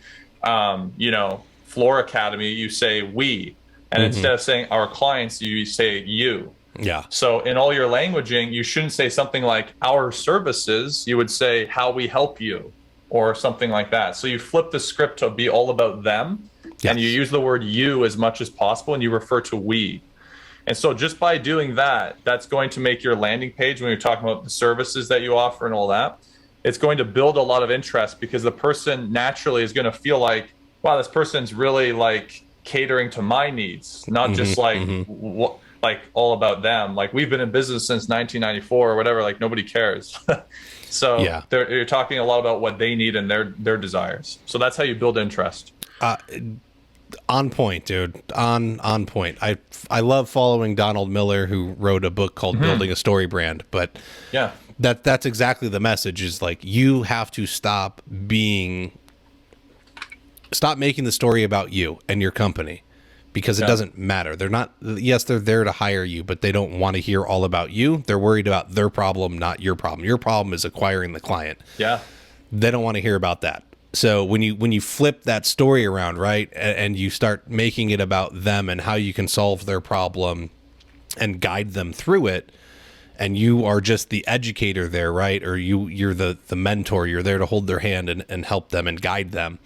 [SPEAKER 2] Floor Academy, you say we. And instead of saying our clients, you say you.
[SPEAKER 1] Yeah.
[SPEAKER 2] So in all your languaging, you shouldn't say something like our services. You would say how we help you or something like that. So you flip the script to be all about them, and you
[SPEAKER 1] Yes.
[SPEAKER 2] use the word you as much as possible, and you refer to we. And so just by doing that, that's going to make your landing page, when you're talking about the services that you offer and all that, it's going to build a lot of interest, because the person naturally is going to feel like, wow, this person's really like catering to my needs, not just like like all about them. Like, we've been in business since 1994 or whatever, like nobody cares. So
[SPEAKER 1] Yeah.
[SPEAKER 2] you're talking a lot about what they need and their desires. So that's how you build interest.
[SPEAKER 1] On point, dude. On point. I love following Donald Miller, who wrote a book called Building a Story Brand, but
[SPEAKER 2] Yeah.
[SPEAKER 1] that's exactly the message, is like, you have to stop making the story about you and your company, because it doesn't matter. They're not, yes, they're there to hire you, but they don't want to hear all about you. They're worried about their problem, not your problem. Your problem is acquiring the client.
[SPEAKER 2] Yeah.
[SPEAKER 1] They don't want to hear about that. So when you flip that story around, right, and you start making it about them and how you can solve their problem and guide them through it, and you are just the educator there, right, or you're the mentor, you're there to hold their hand and help them and guide them,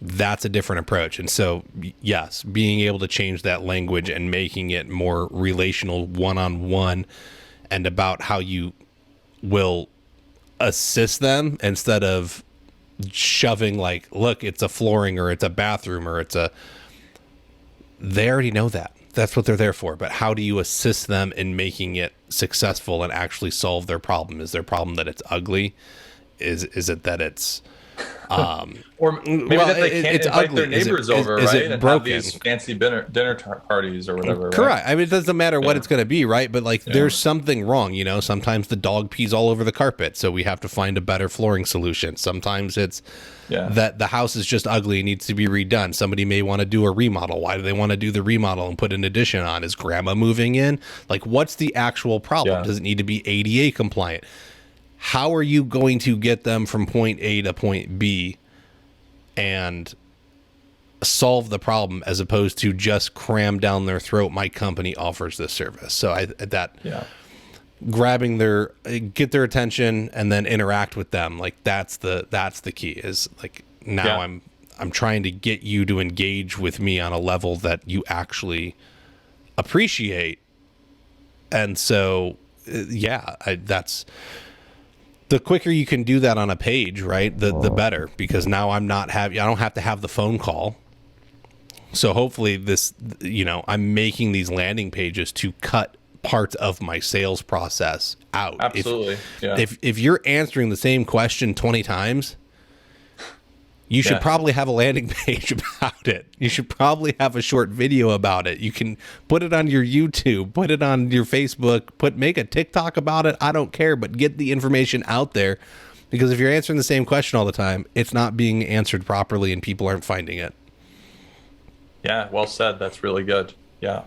[SPEAKER 1] that's a different approach. And so, yes, being able to change that language and making it more relational, one-on-one, and about how you will assist them, instead of shoving like, look, it's a flooring, or it's a bathroom, or they already know that. That's what they're there for. But how do you assist them in making it successful and actually solve their problem? Is their problem that it's ugly? Is it that it's
[SPEAKER 2] or maybe that they can't
[SPEAKER 1] it's
[SPEAKER 2] invite
[SPEAKER 1] ugly.
[SPEAKER 2] their neighbors over,
[SPEAKER 1] is
[SPEAKER 2] right?
[SPEAKER 1] it
[SPEAKER 2] And
[SPEAKER 1] broken?
[SPEAKER 2] have these fancy dinner parties or whatever.
[SPEAKER 1] Correct.
[SPEAKER 2] Right?
[SPEAKER 1] I mean, it doesn't matter what it's going to be, right? But like, there's something wrong, Sometimes the dog pees all over the carpet, so we have to find a better flooring solution. Sometimes it's that the house is just ugly and needs to be redone. Somebody may want to do a remodel. Why do they want to do the remodel and put an addition on? Is grandma moving in? Like, what's the actual problem?
[SPEAKER 2] Yeah.
[SPEAKER 1] Does it need to be ADA compliant? How are you going to get them from point A to point B and solve the problem, as opposed to just cram down their throat, my company offers this service? So grabbing get their attention and then interact with them, like that's the key. Is like, now I'm trying to get you to engage with me on a level that you actually appreciate. And so that's the quicker you can do that on a page, right, the better, because now I don't have to have the phone call. So hopefully this, I'm making these landing pages to cut parts of my sales process out.
[SPEAKER 2] Absolutely.
[SPEAKER 1] If you're answering the same question 20 times, you should probably have a landing page about it. You should probably have a short video about it. You can put it on your YouTube, put it on your Facebook, make a TikTok about it. I don't care, but get the information out there, because if you're answering the same question all the time, it's not being answered properly and people aren't finding it.
[SPEAKER 2] Yeah, well said. That's really good. Yeah.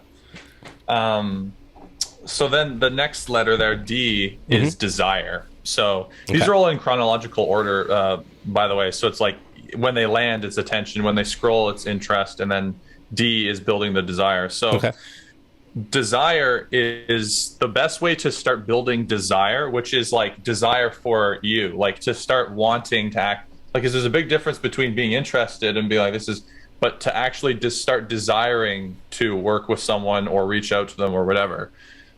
[SPEAKER 2] So then the next letter there, D, is desire. So these are all in chronological order, by the way. So it's like, when they land, it's attention. When they scroll, it's interest. And then D is building the desire. So desire is the best way to start building desire, which is like desire for you, like to start wanting to act. Like, because there's a big difference between being interested and be like, but to actually just start desiring to work with someone or reach out to them or whatever.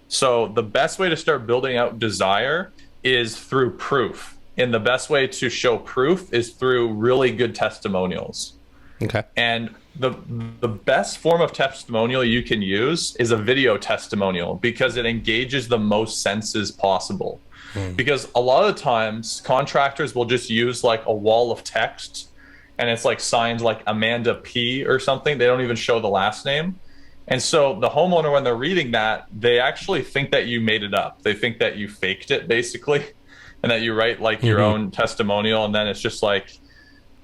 [SPEAKER 2] So the best way to start building out desire is through proof. And the best way to show proof is through really good testimonials.
[SPEAKER 1] Okay.
[SPEAKER 2] And the best form of testimonial you can use is a video testimonial, because it engages the most senses possible. Because a lot of the times contractors will just use like a wall of text, and it's like signed like Amanda P or something. They don't even show the last name. And so the homeowner, when they're reading that, they actually think that you made it up. They think that you faked it, basically, and that you write like your own testimonial. And then it's just like,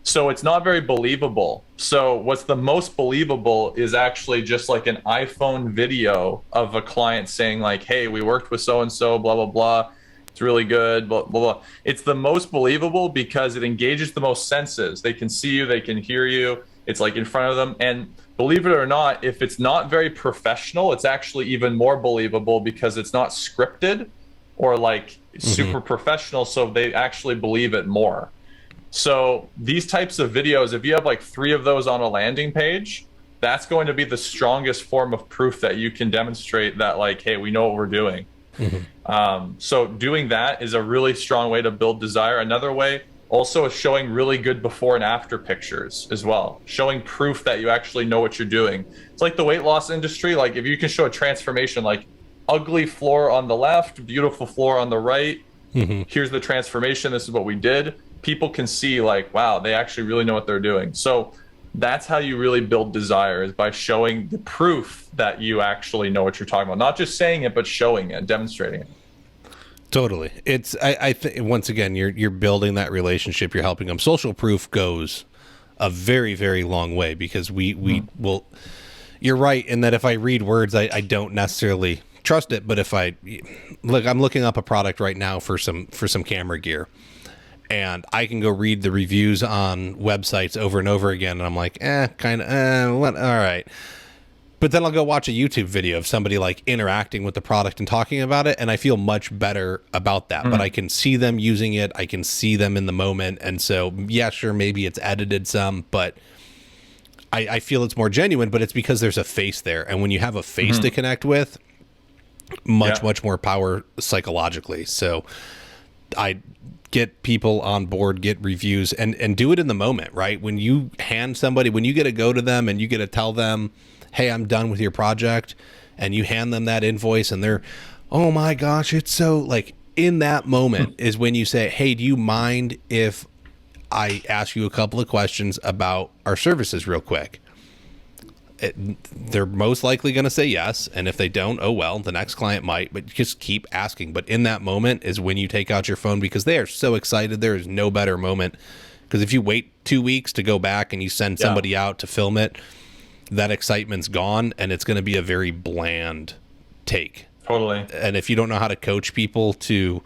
[SPEAKER 2] so it's not very believable. So what's the most believable is actually just like an iPhone video of a client saying like, hey, we worked with so-and-so, blah, blah, blah. It's really good, blah, blah, blah. It's the most believable because it engages the most senses. They can see you, they can hear you. It's like in front of them. And believe it or not, if it's not very professional, it's actually even more believable because it's not scripted or like super professional. So they actually believe it more. So these types of videos, if you have like 3 of those on a landing page, that's going to be the strongest form of proof that you can demonstrate that, like, hey, we know what we're doing. So doing that is a really strong way to build desire. Another way also is showing really good before and after pictures as well, showing proof that you actually know what you're doing. It's like the weight loss industry. Like if you can show a transformation, like ugly floor on the left, beautiful floor on the right, here's the transformation, this is what we did, people can see like, wow, they actually really know what they're doing. So that's how you really build desire, is by showing the proof that you actually know what you're talking about. Not just saying it, but showing it, demonstrating it.
[SPEAKER 1] Totally. It's, I think, once again, you're building that relationship, you're helping them. Social proof goes a very, very long way, because we will, you're right in that if I read words, I don't necessarily trust it. But if I'm looking up a product right now for some camera gear, and I can go read the reviews on websites over and over again, and I'm like, what? All right. But then I'll go watch a YouTube video of somebody like interacting with the product and talking about it, and I feel much better about that. But I can see them using it. I can see them in the moment. And so, yeah, sure, maybe it's edited some, but I feel it's more genuine, but it's because there's a face there. And when you have a face to connect with, much more power psychologically. So I get people on board, get reviews, and do it in the moment, right? When you hand somebody, when you get to go to them and you get to tell them, hey, I'm done with your project, and you hand them that invoice and they're, oh my gosh, it's so, like, in that moment is when you say, hey, do you mind if I ask you a couple of questions about our services real quick? They're most likely going to say yes. And if they don't, oh, well, the next client might, but just keep asking. But in that moment is when you take out your phone, because they are so excited. There is no better moment, because if you wait 2 weeks to go back and you send somebody out to film it, that excitement's gone, and it's going to be a very bland take.
[SPEAKER 2] Totally.
[SPEAKER 1] And if you don't know how to coach people to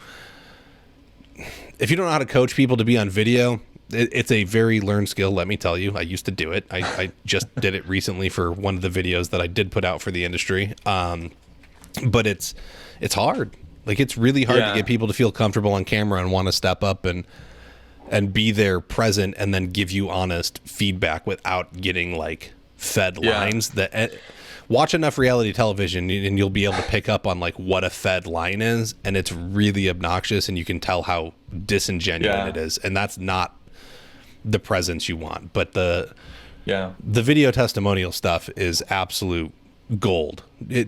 [SPEAKER 1] be on video, it's a very learned skill, let me tell you. I used to do it. I just did it recently for one of the videos that I did put out for the industry. But it's hard. Like, it's really hard to get people to feel comfortable on camera and want to step up and be there present, and then give you honest feedback without getting like fed lines. That watch enough reality television and you'll be able to pick up on like what a fed line is, and it's really obnoxious, and you can tell how disingenuous it is, and that's not the presence you want. But the video testimonial stuff is absolute gold.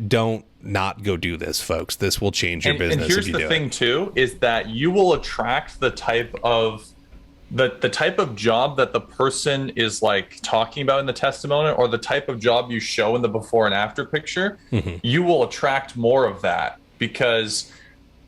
[SPEAKER 1] Don't not go do this, folks. This will change your business.
[SPEAKER 2] And here's
[SPEAKER 1] if you
[SPEAKER 2] the thing too, is that you will attract the type of job that the person is like talking about in the testimonial, or the type of job you show in the before and after picture. You will attract more of that, because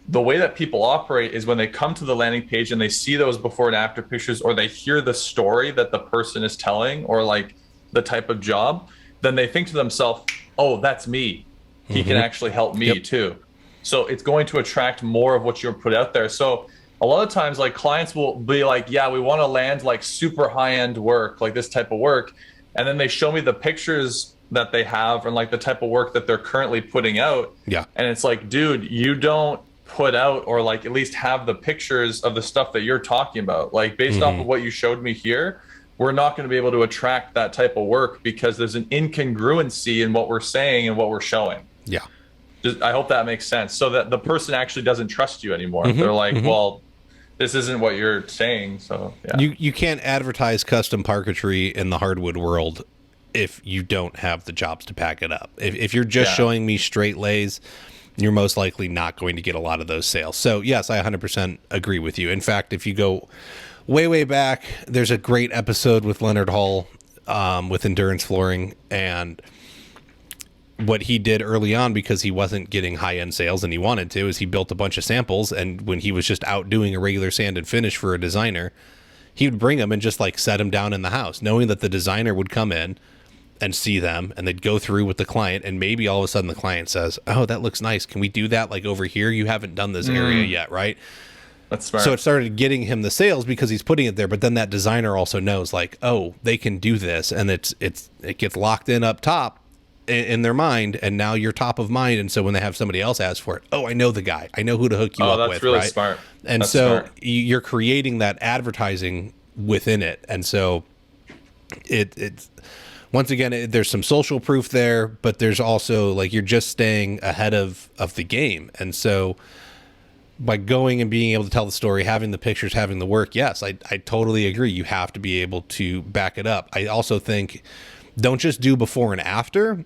[SPEAKER 2] the way that people operate is when they come to the landing page and they see those before and after pictures, or they hear the story that the person is telling, or like the type of job, then they think to themselves, oh, that's me. He can actually help me too. So it's going to attract more of what you're put out there. So a lot of times, like, clients will be like, yeah, we want to land like super high-end work, like this type of work. And then they show me the pictures that they have and like the type of work that they're currently putting out. Yeah. And it's like, dude, you don't put out, or like at least have the pictures of the stuff that you're talking about. Like, based off of what you showed me here, we're not going to be able to attract that type of work, because there's an incongruency in what we're saying and what we're showing. Yeah. I hope that makes sense. So that the person actually doesn't trust you anymore. They're like, well, this isn't what you're saying. So
[SPEAKER 1] you can't advertise custom parquetry in the hardwood world if you don't have the jobs to back it up. If you're just showing me straight lays, you're most likely not going to get a lot of those sales. So yes, I 100% agree with you. In fact, if you go way back, there's a great episode with Leonard Hall with Endurance Flooring, and what he did early on, because he wasn't getting high-end sales and he wanted to, is he built a bunch of samples, and when he was just out doing a regular sand and finish for a designer, he would bring them and just like set them down in the house, knowing that the designer would come in and see them, and they'd go through with the client, and maybe all of a sudden the client says, oh, that looks nice. Can we do that like over here? You haven't done this area yet, right?
[SPEAKER 2] That's smart.
[SPEAKER 1] So it started getting him the sales because he's putting it there. But then that designer also knows, like, oh, they can do this, and it gets locked in up top in their mind, and now you're top of mind. And so when they have somebody else ask for it, oh, I know the guy, I know who to hook you up with.
[SPEAKER 2] That's really
[SPEAKER 1] right?
[SPEAKER 2] smart.
[SPEAKER 1] And
[SPEAKER 2] that's
[SPEAKER 1] so
[SPEAKER 2] smart.
[SPEAKER 1] you're creating that advertising within it, and so it's once again, there's some social proof there, but there's also, like, you're just staying ahead of the game. And so by going and being able to tell the story, having the pictures, having the work, yes, I totally agree. You have to be able to back it up. I also think don't just do before and after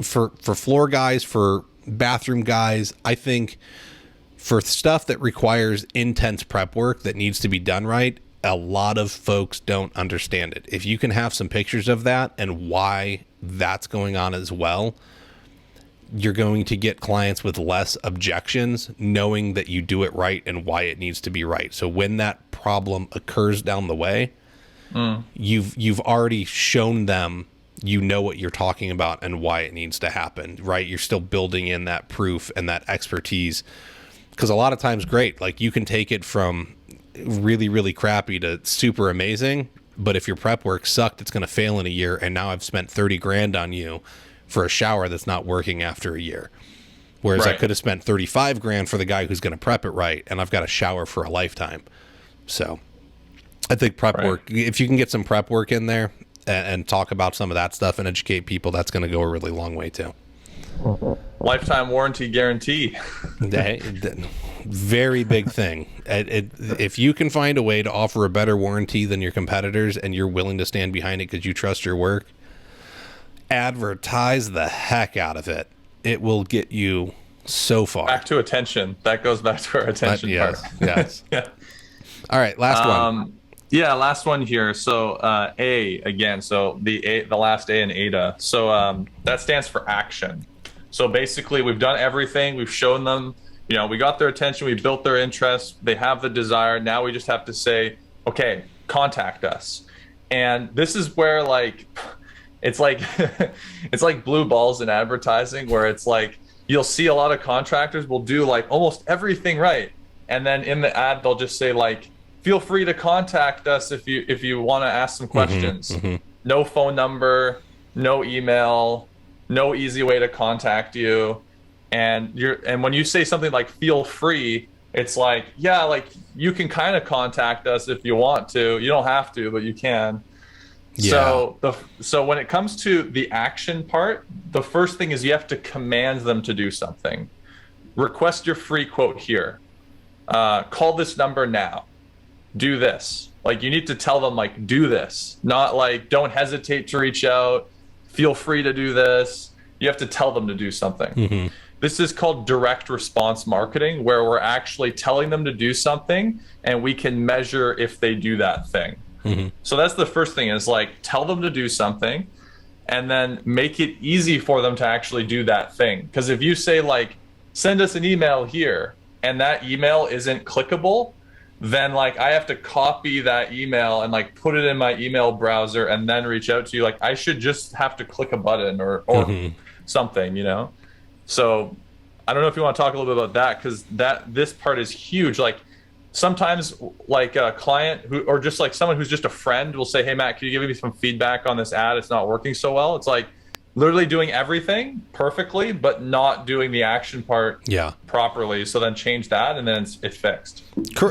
[SPEAKER 1] for floor guys, for bathroom guys. I think for stuff that requires intense prep work that needs to be done right, a lot of folks don't understand it. If you can have some pictures of that and why that's going on as well, you're going to get clients with less objections, knowing that you do it right and why it needs to be right. So when that problem occurs down the way, you've already shown them you know what you're talking about and why it needs to happen, right? You're still building in that proof and that expertise. Because a lot of times, great, like, you can take it from really, really crappy to super amazing, but if your prep work sucked, it's going to fail in a year, and now I've spent 30 grand on you for a shower that's not working after a year. Whereas I could have spent 35 grand for the guy who's going to prep it right, and I've got a shower for a lifetime. So I think prep work, if you can get some prep work in there and talk about some of that stuff and educate people, that's going to go a really long way too.
[SPEAKER 2] Lifetime warranty guarantee.
[SPEAKER 1] Very big thing. If you can find a way to offer a better warranty than your competitors and you're willing to stand behind it because you trust your work, advertise the heck out of it. It will get you so far.
[SPEAKER 2] Back to attention. That goes back to our attention part.
[SPEAKER 1] Yes.
[SPEAKER 2] Yeah.
[SPEAKER 1] All right, last one.
[SPEAKER 2] Yeah, last one here. So A again. So the last A in ADA. So that stands for action. So basically, we've done everything. We've shown them, we got their attention. We built their interest. They have the desire. Now we just have to say, okay, contact us. And this is where, like, it's like it's like blue balls in advertising, where it's like you'll see a lot of contractors will do like almost everything right, and then in the ad they'll just say, like, feel free to contact us if you want to ask some questions. No phone number, no email, no easy way to contact you. And when you say something like feel free, it's like, yeah, like, you can kind of contact us if you want to. You don't have to, but you can. Yeah. So when it comes to the action part, the first thing is you have to command them to do something. Request your free quote here. Call this number now. Do this. Like, you need to tell them, like, do this, not like, don't hesitate to reach out. Feel free to do this. You have to tell them to do something. This is called direct response marketing, where we're actually telling them to do something and we can measure if they do that thing. So that's the first thing, is like, tell them to do something and then make it easy for them to actually do that thing. Because if you say, like, send us an email here, and that email isn't clickable, then, like, I have to copy that email and, like, put it in my email browser and then reach out to you. Like, I should just have to click a button or something, So I don't know if you want to talk a little bit about that, because this part is huge. Like, sometimes, like, a client or just like someone who's just a friend will say, hey, Matt, can you give me some feedback on this ad? It's not working so well. It's like literally doing everything perfectly, but not doing the action part properly. So then change that, and then it's fixed.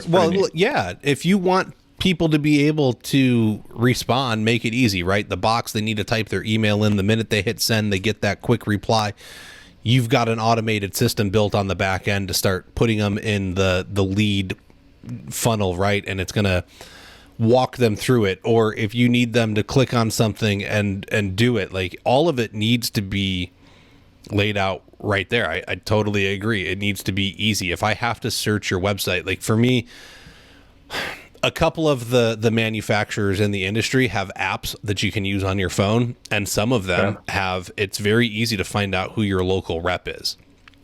[SPEAKER 1] Well, yeah. If you want people to be able to respond, make it easy, right? The box, they need to type their email in. The minute they hit send, they get that quick reply. You've got an automated system built on the back end to start putting them in the lead funnel, right? And it's going to walk them through it. Or if you need them to click on something and do it, like, all of it needs to be laid out right there. I totally agree. It needs to be easy. If I have to search your website, like, for me, a couple of the manufacturers in the industry have apps that you can use on your phone, and some of them it's very easy to find out who your local rep is.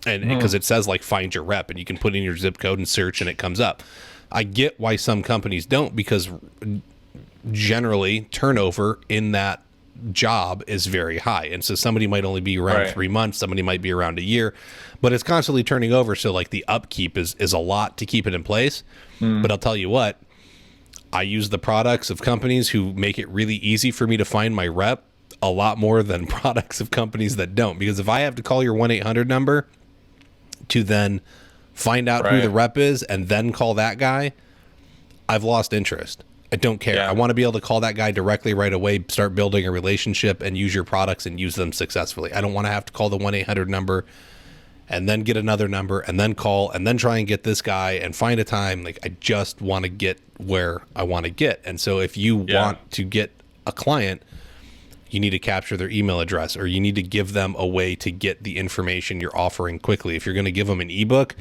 [SPEAKER 1] And because it says, like, find your rep, and you can put in your zip code and search, and it comes up. I get why some companies don't, because generally turnover in that job is very high. And so somebody might only be around
[SPEAKER 2] Right.
[SPEAKER 1] 3 months, somebody might be around a year, but it's constantly turning over. So like the upkeep is a lot to keep it in place. But I'll tell you what, I use the products of companies who make it really easy for me to find my rep a lot more than products of companies that don't. Because if I have to call your 1-800 number to then find out who
[SPEAKER 2] Right.
[SPEAKER 1] the rep is and then call that guy, I've lost interest. I don't care.
[SPEAKER 2] Yeah.
[SPEAKER 1] I want to be able to call that guy directly right away, start building a relationship and use your products and use them successfully. I don't want to have to call the 1-800 number and then get another number and then call and then try and get this guy and find a time. Like, I just want to get where I want to get. And so if you want to get a client, you need to capture their email address, or you need to give them a way to get the information you're offering quickly. If you're going to give them an ebook,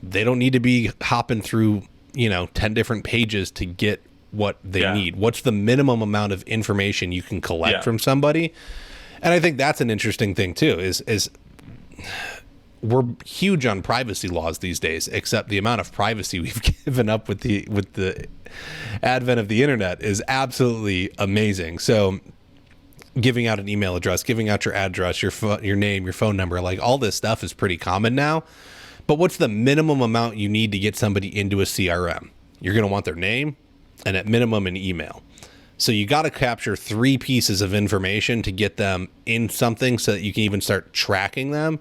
[SPEAKER 1] they don't need to be hopping through, 10 different pages to get what they need. What's the minimum amount of information you can collect from somebody? And I think that's an interesting thing too, is we're huge on privacy laws these days, except the amount of privacy we've given up with the advent of the internet is absolutely amazing. So giving out an email address, giving out your address, your name, your phone number, like all this stuff is pretty common now. But what's the minimum amount you need to get somebody into a CRM? You're going to want their name and at minimum an email. So you got to capture 3 pieces of information to get them in something so that you can even start tracking them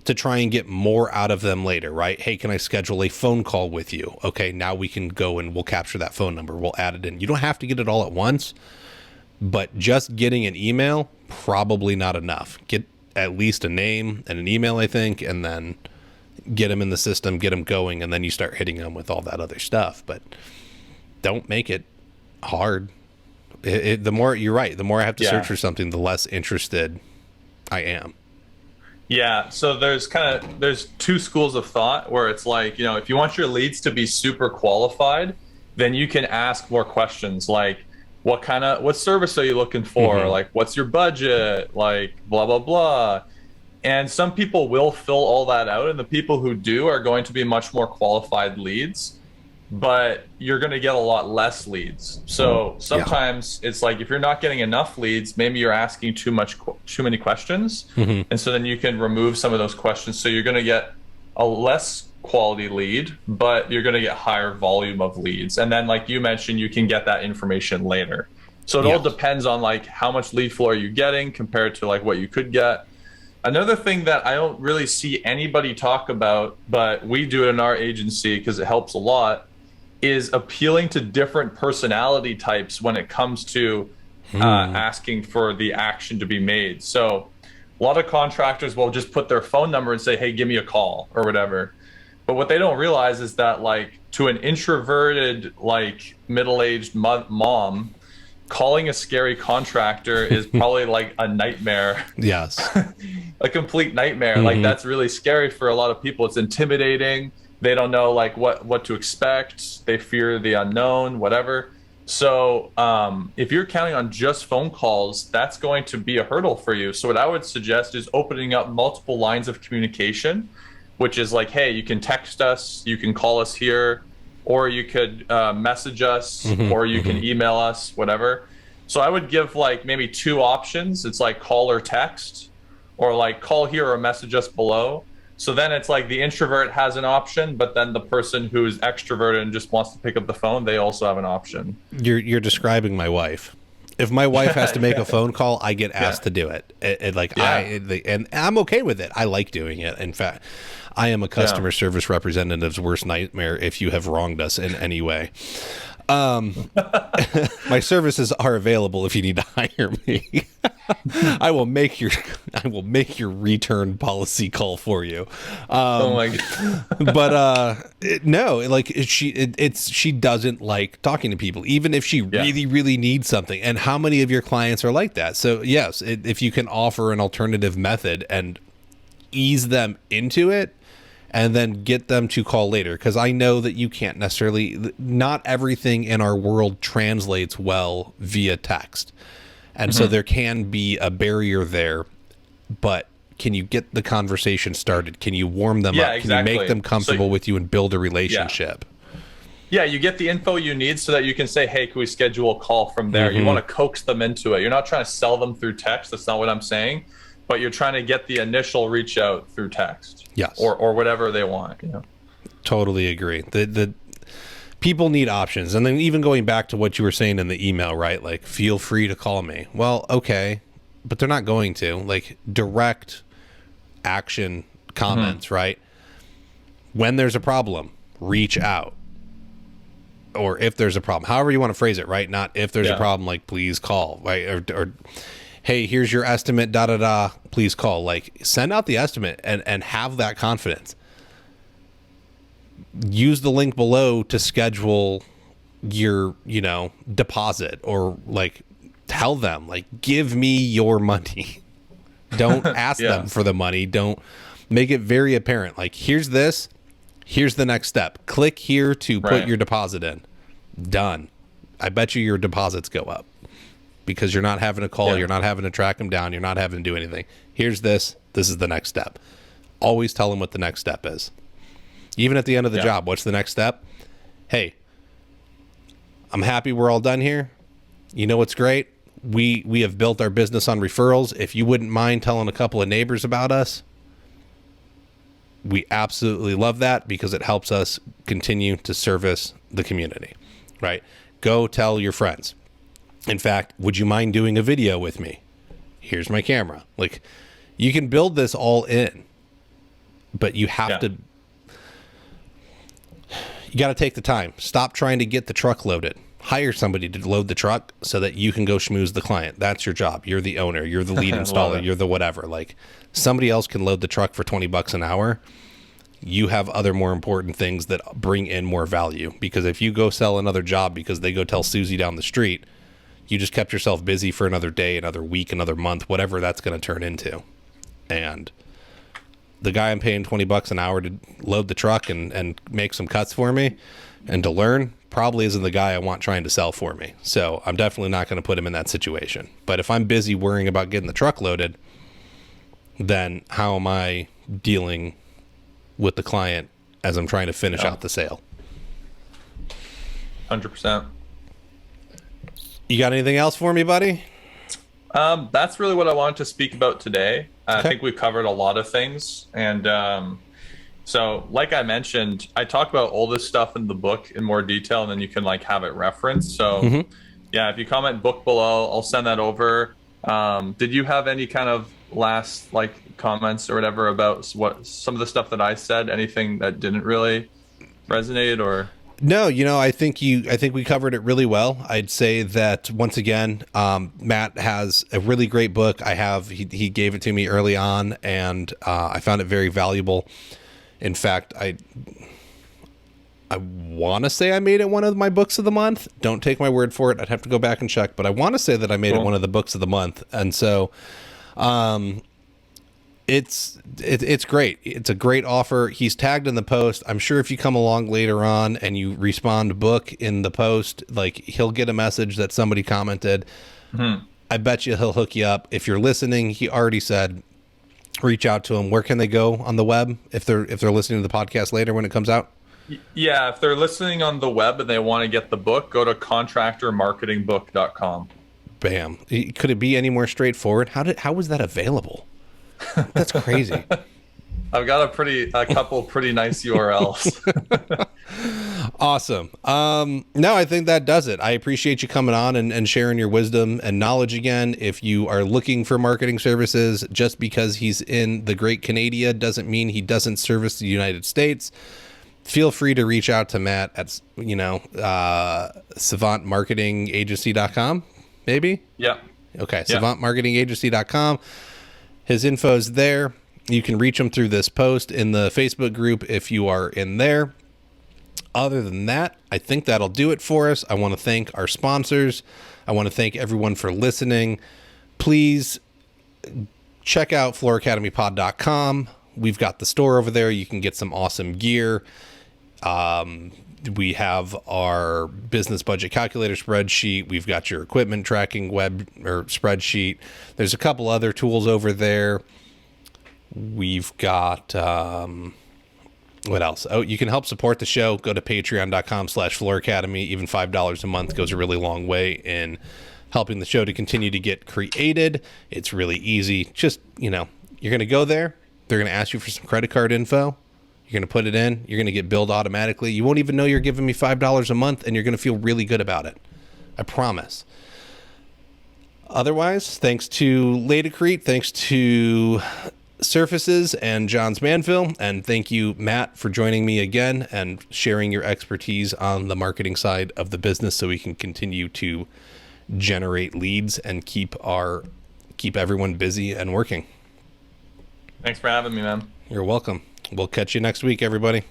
[SPEAKER 1] to try and get more out of them later, right? Hey, can I schedule a phone call with you? Okay, now we can go and we'll capture that phone number. We'll add it in. You don't have to get it all at once, but just getting an email, probably not enough. Get at least a name and an email, I think, and then get them in the system, get them going, and then you start hitting them with all that other stuff. But don't make it hard. The more, you're right, the more I have to search for something, the less interested I am.
[SPEAKER 2] Yeah, so there's 2 schools of thought where it's like, if you want your leads to be super qualified, then you can ask more questions like, what service are you looking for?
[SPEAKER 1] Mm-hmm.
[SPEAKER 2] Like, what's your budget? Like, blah, blah, blah. And some people will fill all that out, and the people who do are going to be much more qualified leads, but you're going to get a lot less leads. So sometimes it's like, if you're not getting enough leads, maybe you're asking too many questions.
[SPEAKER 1] Mm-hmm.
[SPEAKER 2] And so then you can remove some of those questions. So you're going to get a less quality lead, but you're going to get higher volume of leads. And then, like you mentioned, you can get that information later. So it all depends on like how much lead flow are you getting compared to like what you could get. Another thing that I don't really see anybody talk about, but we do it in our agency because it helps a lot, is appealing to different personality types when it comes to asking for the action to be made. So a lot of contractors will just put their phone number and say, hey, give me a call or whatever. But what they don't realize is that, like, to an introverted, like, middle-aged mom, calling a scary contractor is probably like a nightmare.
[SPEAKER 1] Yes.
[SPEAKER 2] A complete nightmare.
[SPEAKER 1] Mm-hmm.
[SPEAKER 2] Like, that's really scary for a lot of people. It's intimidating. They don't know like what to expect. They fear the unknown, whatever. So if you're counting on just phone calls, that's going to be a hurdle for you. So what I would suggest is opening up multiple lines of communication, which is like, hey, you can text us, you can call us here, or you could message us, or you can email us, whatever. So I would give like maybe 2 options. It's like call or text, or like call here or message us below. So then it's like the introvert has an option, but then the person who is extroverted and just wants to pick up the phone, they also have an option.
[SPEAKER 1] You're describing my wife. If my wife has to make a phone call, I get asked to do it. And I'm okay with it. I like doing it. In fact, I am a customer service representative's worst nightmare if you have wronged us in any way. My services are available if you need to hire me. I will make your return policy call for you.
[SPEAKER 2] Oh my God.
[SPEAKER 1] But no, like she doesn't like talking to people, even if she really needs something. And how many of your clients are like that? So yes, if you can offer an alternative method and ease them into it, and then get them to call later. Because I know that you can't necessarily, not everything in our world translates well via text. And so there can be a barrier there, but can you get the conversation started? Can you warm them up? Can you make them comfortable with you and build a relationship?
[SPEAKER 2] Yeah, you get the info you need so that you can say, hey, can we schedule a call from there? You want to coax them into it. You're not trying to sell them through text. That's not what I'm saying. But you're trying to get the initial reach out through text.
[SPEAKER 1] Yes.
[SPEAKER 2] Or whatever they want.
[SPEAKER 1] Totally agree. The people need options. And then even going back to what you were saying in the email, right? Like, feel free to call me. Well, okay. But they're not going to. Like, direct action comments, right? When there's a problem, reach out. Or if there's a problem, however you want to phrase it, right? Not if there's a problem, like, please call, right? Or hey, here's your estimate, please call. Like, send out the estimate and have that confidence. Use the link below to schedule your, deposit, or like tell them, like, give me your money. Don't ask them for the money. Don't make it very apparent. Like, here's this. Here's the next step. Click here to put your deposit in. Done. I bet you your deposits go up because you're not having to call. You're not having to track them down. You're not having to do anything. Here's this. This is the next step. Always tell them what the next step is. Even at the end of the job, what's the next step? Hey, I'm happy we're all done here. You know what's great? We have built our business on referrals. If you wouldn't mind telling a couple of neighbors about us, we absolutely love that because it helps us continue to service the community, right? Go tell your friends. In fact, would you mind doing a video with me? Here's my camera. Like, you can build this all in, but you have to, you got to take the time. Stop trying to get the truck loaded. Hire somebody to load the truck so that you can go schmooze the client. That's your job. You're the owner. You're the lead installer. You're the whatever. Like, somebody else can load the truck for $20 an hour. You have other more important things that bring in more value, because if you go sell another job because they go tell Susie down the street, you just kept yourself busy for another day, another week, another month, whatever that's going to turn into. And the guy I'm paying $20 an hour to load the truck and make some cuts for me and to learn probably isn't the guy I want trying to sell for me. So I'm definitely not going to put him in that situation. But if I'm busy worrying about getting the truck loaded, then how am I dealing with the client as I'm trying to finish out the sale?
[SPEAKER 2] 100%.
[SPEAKER 1] You got anything else for me, buddy?
[SPEAKER 2] That's really what I wanted to speak about today. I think we've covered a lot of things. And so, like I mentioned, I talk about all this stuff in the book in more detail, and then you can like have it referenced. So yeah, if you comment book below, I'll send that over. Did you have any kind of last like comments or whatever about what some of the stuff that I said? Anything that didn't really resonate or?
[SPEAKER 1] No, I think we covered it really well. I'd say that once again, Matt has a really great book. He gave it to me early on, and I found it very valuable. In fact, I want to say I made it one of my books of the month. Don't take my word for it. I'd have to go back and check, but I want to say that I made it one of the books of the month. And so, it's great. It's a great offer. He's tagged in the post. I'm sure if you come along later on and you respond book in the post, like, he'll get a message that somebody commented. I bet you he'll hook you up. If you're listening, he already said, reach out to him. Where can they go on the web if they're listening to the podcast later when it comes out?
[SPEAKER 2] Yeah, if they're listening on the web and they want to get the book, go to contractormarketingbook.com.
[SPEAKER 1] Bam. Could it be any more straightforward? How was that available? That's crazy.
[SPEAKER 2] I've got a couple pretty nice URLs.
[SPEAKER 1] Awesome. No, I think that does it. I appreciate you coming on and sharing your wisdom and knowledge again. If you are looking for marketing services, just because he's in the Great Canada doesn't mean he doesn't service the United States. Feel free to reach out to Matt at, savantmarketingagency.com, maybe?
[SPEAKER 2] Yeah.
[SPEAKER 1] Okay, savantmarketingagency.com. His info's there. You can reach him through this post in the Facebook group if you are in there. Other than that, I think that'll do it for us. I want to thank our sponsors. I want to thank everyone for listening. Please check out flooracademypod.com. We've got the store over there. You can get some awesome gear. We have our business budget calculator spreadsheet. We've got your equipment tracking web or spreadsheet. There's a couple other tools over there. We've got What else? Oh, you can help support the show. Go to patreon.com/Floor Academy. Even $5 a month goes a really long way in helping the show to continue to get created. It's really easy. Just, you're going to go there. They're going to ask you for some credit card info. You're going to put it in. You're going to get billed automatically. You won't even know you're giving me $5 a month, and you're going to feel really good about it. I promise. Otherwise, thanks to Ladacrete, thanks to Surfaces and John's Manville, and thank you, Matt, for joining me again and sharing your expertise on the marketing side of the business so we can continue to generate leads and keep everyone busy and working.
[SPEAKER 2] Thanks for having me, man.
[SPEAKER 1] You're welcome. We'll catch you next week, everybody.